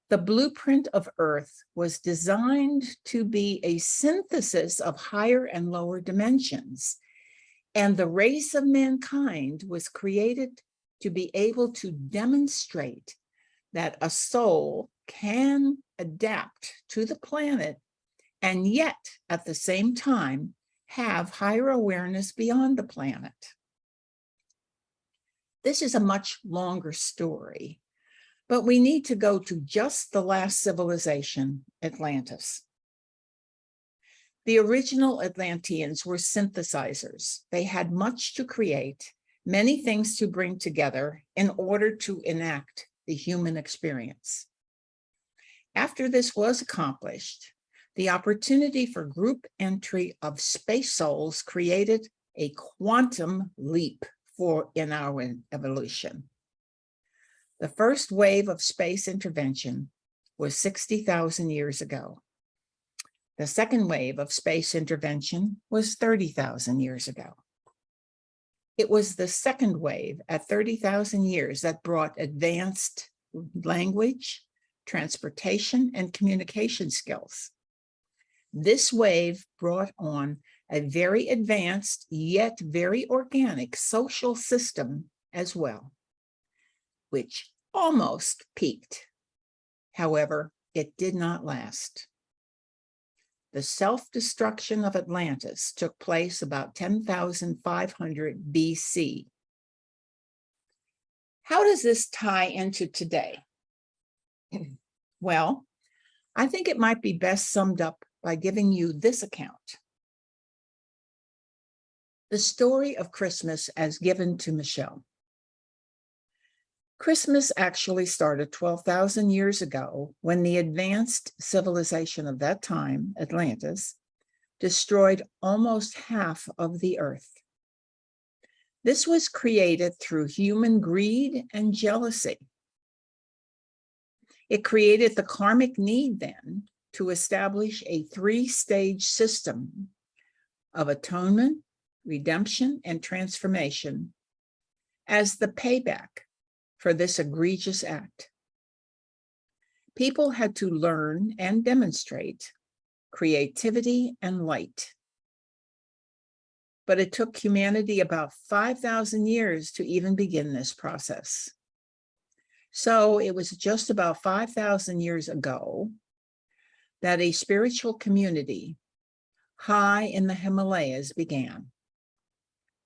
The blueprint of Earth was designed to be a synthesis of higher and lower dimensions, and the race of mankind was created to be able to demonstrate that a soul can adapt to the planet and yet at the same time have higher awareness beyond the planet. This is a much longer story, but we need to go to just the last civilization, Atlantis. The original Atlanteans were synthesizers. They had much to create, many things to bring together in order to enact the human experience. After this was accomplished, the opportunity for group entry of space souls created a quantum leap in our evolution. The first wave of space intervention was 60,000 years ago. The second wave of space intervention was 30,000 years ago. It was the second wave at 30,000 years that brought advanced language, transportation, and communication skills. This wave brought on a very advanced, yet very organic social system as well, which almost peaked. However, it did not last. The self-destruction of Atlantis took place about 10,500 BC. How does this tie into today? Well, I think it might be best summed up by giving you this account. The story of Christmas as given to Michelle. Christmas actually started 12,000 years ago when the advanced civilization of that time, Atlantis, destroyed almost half of the earth. This was created through human greed and jealousy. It created the karmic need then to establish a three-stage system of atonement, redemption, and transformation as the payback for this egregious act. People had to learn and demonstrate creativity and light. But it took humanity about 5,000 years to even begin this process. So it was just about 5,000 years ago that a spiritual community high in the Himalayas began.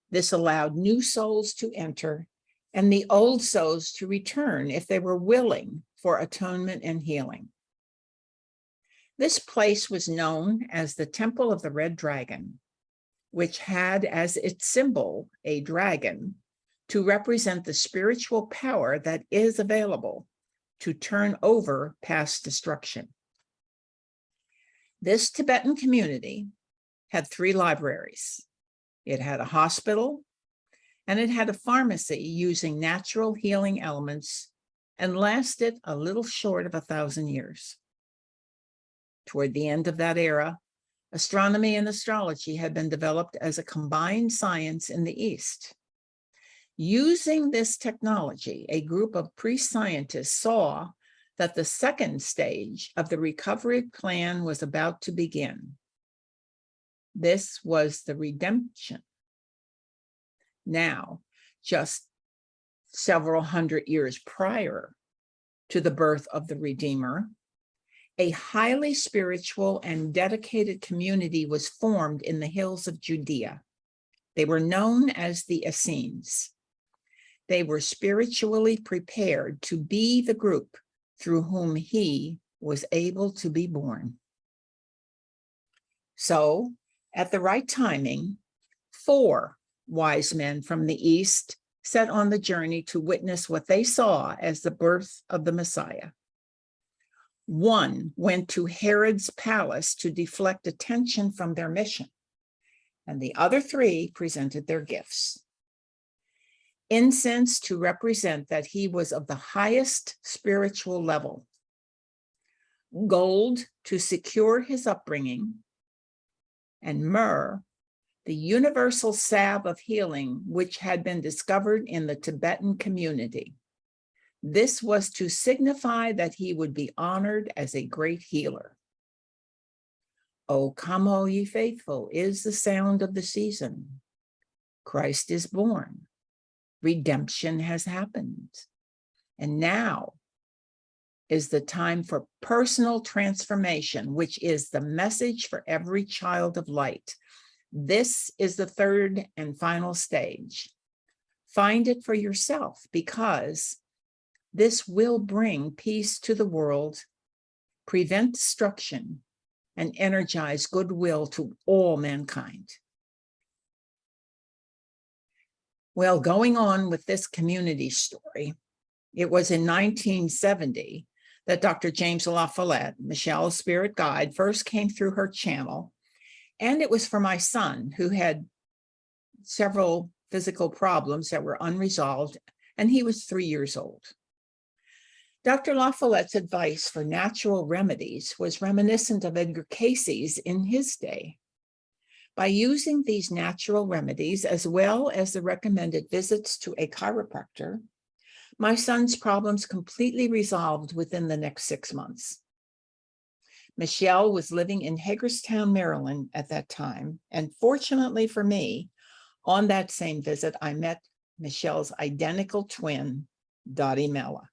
This allowed new souls to enter and the old souls to return if they were willing for atonement and healing. This place was known as the Temple of the Red Dragon, which had as its symbol a dragon to represent the spiritual power that is available to turn over past destruction. This Tibetan community had 3 libraries. It had a hospital, and it had a pharmacy using natural healing elements, and lasted a little short of 1,000 years. Toward the end of that era, astronomy and astrology had been developed as a combined science in the East. Using this technology, a group of pre-scientists saw that the second stage of the recovery plan was about to begin. This was the redemption. Now, just several hundred years prior to the birth of the Redeemer, a highly spiritual and dedicated community was formed in the hills of Judea. They were known as the Essenes. They were spiritually prepared to be the group through whom he was able to be born. So, at the right timing, 4 wise men from the East set on the journey to witness what they saw as the birth of the Messiah. 1 went to Herod's palace to deflect attention from their mission, and the other 3 presented their gifts. Incense to represent that he was of the highest spiritual level. Gold to secure his upbringing, and myrrh, the universal salve of healing which had been discovered in the Tibetan community. This was to signify that he would be honored as a great healer. O come, all ye faithful, is the sound of the season. Christ is born. Redemption has happened. And now is the time for personal transformation, which is the message for every child of light. This is the 3rd and final stage. Find it for yourself, because this will bring peace to the world, prevent destruction, and energize goodwill to all mankind. Well, going on with this community story, it was in 1970 that Dr. James La Follette, Michelle's spirit guide, first came through her channel. And it was for my son, who had several physical problems that were unresolved, and he was 3 years old. Dr. La Follette's advice for natural remedies was reminiscent of Edgar Cayce's in his day. By using these natural remedies, as well as the recommended visits to a chiropractor, my son's problems completely resolved within the next 6 months. Michelle was living in Hagerstown, Maryland at that time, and fortunately for me, on that same visit, I met Michelle's identical twin, Dottie Mella.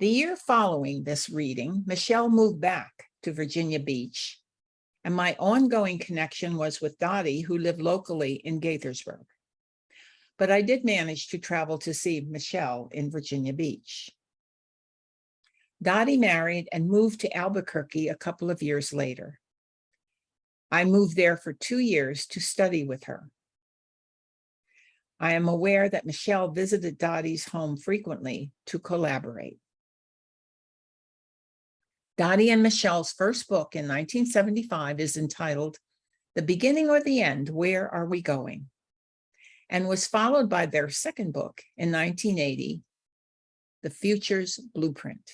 The year following this reading, Michelle moved back to Virginia Beach, and my ongoing connection was with Dottie, who lived locally in Gaithersburg. But I did manage to travel to see Michelle in Virginia Beach. Dottie married and moved to Albuquerque a couple of years later. I moved there for 2 years to study with her. I am aware that Michelle visited Dottie's home frequently to collaborate. Dottie and Michelle's first book in 1975 is entitled The Beginning or the End, Where Are We Going? And was followed by their second book in 1980, The Future's Blueprint.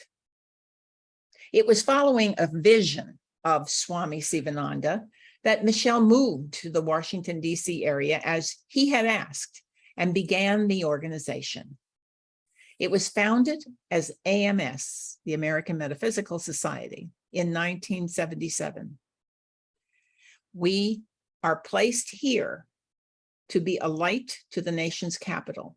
It was following a vision of Swami Sivananda that Michelle moved to the Washington, D.C. area as he had asked and began the organization. It was founded as AMS, the American Metaphysical Society, in 1977. We are placed here to be a light to the nation's capital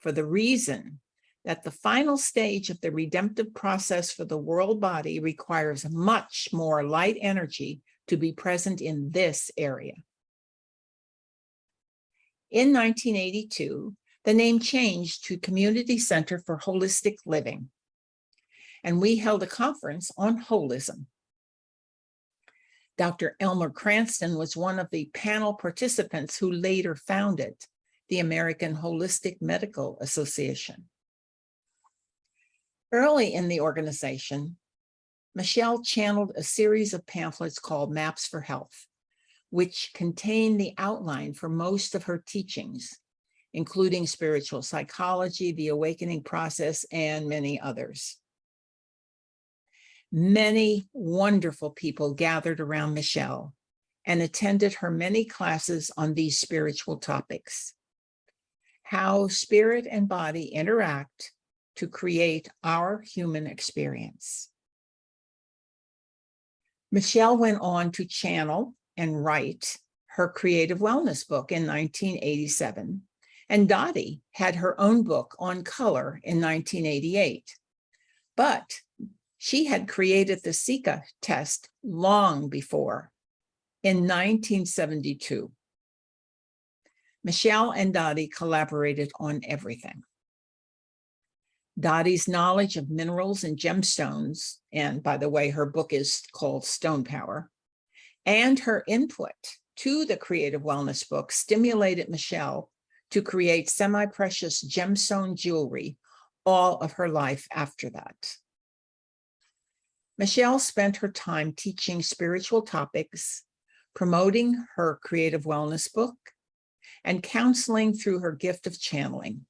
for the reason that the final stage of the redemptive process for the world body requires much more light energy to be present in this area. In 1982, the name changed to Community Center for Holistic Living. and we held a conference on holism. Dr. Elmer Cranston was one of the panel participants who later founded the American Holistic Medical Association. Early in the organization, Michelle channeled a series of pamphlets called Maps for Health, which contained the outline for most of her teachings, including spiritual psychology, the awakening process, and many others. Many wonderful people gathered around Michelle and attended her many classes on these spiritual topics. How spirit and body interact to create our human experience. Michelle went on to channel and write her creative wellness book in 1987, and Dottie had her own book on color in 1988. But she had created the Sika test long before, in 1972. Michelle and Dottie collaborated on everything. Dottie's knowledge of minerals and gemstones, and by the way, her book is called Stone Power, and her input to the creative wellness book stimulated Michelle to create semi-precious gemstone jewelry all of her life after that. Michelle spent her time teaching spiritual topics, promoting her creative wellness book, and counseling through her gift of channeling.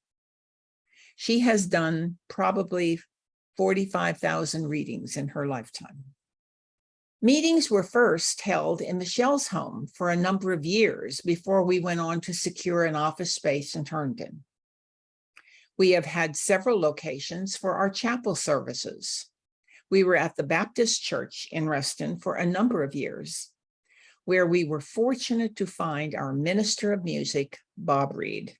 She has done probably 45,000 readings in her lifetime. Meetings were first held in Michelle's home for a number of years before we went on to secure an office space in Herndon. We have had several locations for our chapel services. We were at the Baptist Church in Reston for a number of years, where we were fortunate to find our minister of music, Bob Reed.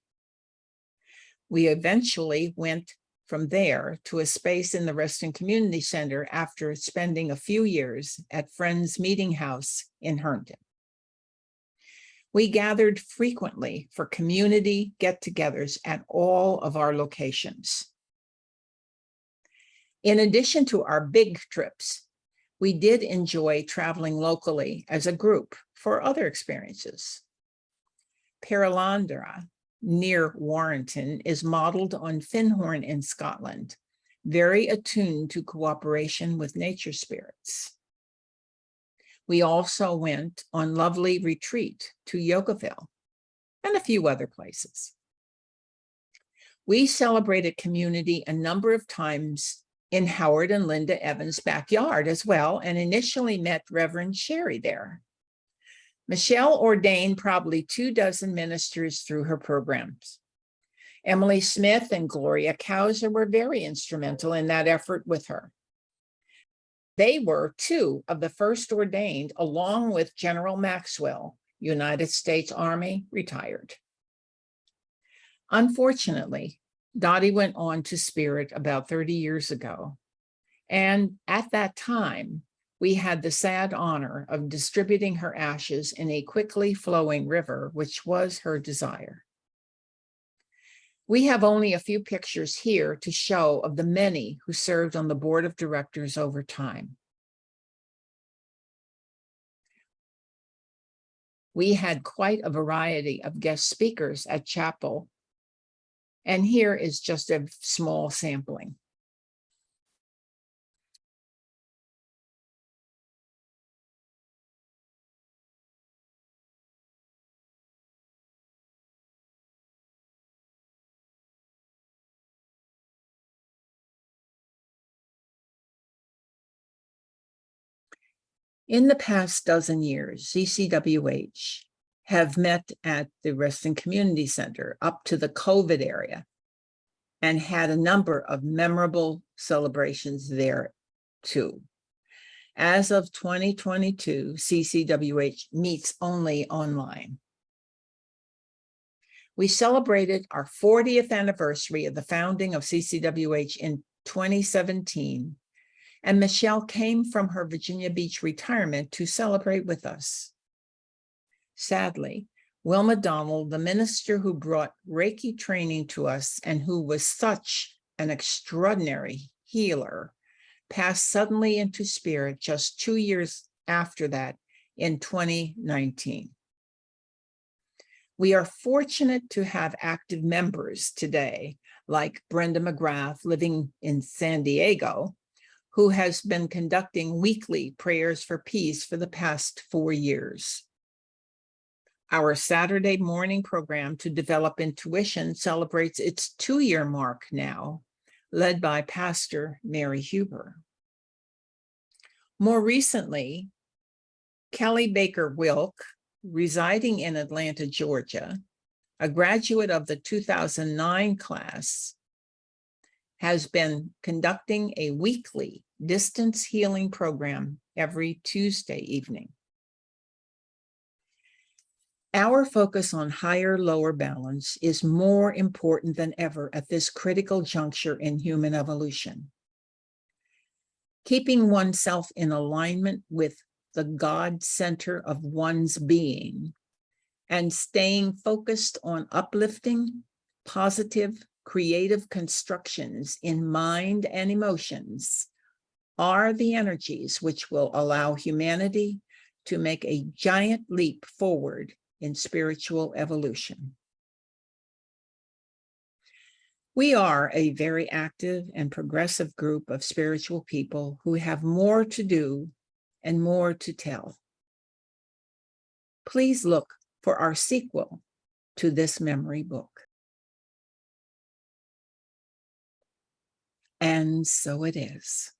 We eventually went from there to a space in the Reston Community Center after spending a few years at Friends Meeting House in Herndon. We gathered frequently for community get-togethers at all of our locations. In addition to our big trips, we did enjoy traveling locally as a group for other experiences. Perelandra, near Warrenton, is modeled on Finhorn in Scotland, very attuned to cooperation with nature spirits. We also went on lovely retreat to Yogaville and a few other places. We celebrated community a number of times in Howard and Linda Evans' backyard as well, and initially met Reverend Sherry there. Michelle ordained probably 24 ministers through her programs. Emily Smith and Gloria Kauser were very instrumental in that effort with her. They were two of the first ordained, along with General Maxwell, United States Army, retired. Unfortunately, Dottie went on to spirit about 30 years ago. And at that time, we had the sad honor of distributing her ashes in a quickly flowing river, which was her desire. We have only a few pictures here to show of the many who served on the board of directors over time. We had quite a variety of guest speakers at chapel, and here is just a small sampling. In the past dozen years, CCWH have met at the Reston Community Center up to the COVID area and had a number of memorable celebrations there too. As of 2022, CCWH meets only online. We celebrated our 40th anniversary of the founding of CCWH in 2017. And Michelle came from her Virginia Beach retirement to celebrate with us. Sadly, Wilma Donald, the minister who brought Reiki training to us and who was such an extraordinary healer, passed suddenly into spirit just 2 years after that in 2019. We are fortunate to have active members today, like Brenda McGrath, living in San Diego, who has been conducting weekly prayers for peace for the past 4 years. Our Saturday morning program to develop intuition celebrates its 2-year mark now, led by Pastor Mary Huber. More recently, Kelly Baker Wilk, residing in Atlanta, Georgia, a graduate of the 2009 class, has been conducting a weekly distance healing program every Tuesday evening. Our focus on higher-lower balance is more important than ever at this critical juncture in human evolution. Keeping oneself in alignment with the God center of one's being and staying focused on uplifting, positive, creative constructions in mind and emotions are the energies which will allow humanity to make a giant leap forward in spiritual evolution. We are a very active and progressive group of spiritual people who have more to do and more to tell. Please look for our sequel to this memory book. And so it is.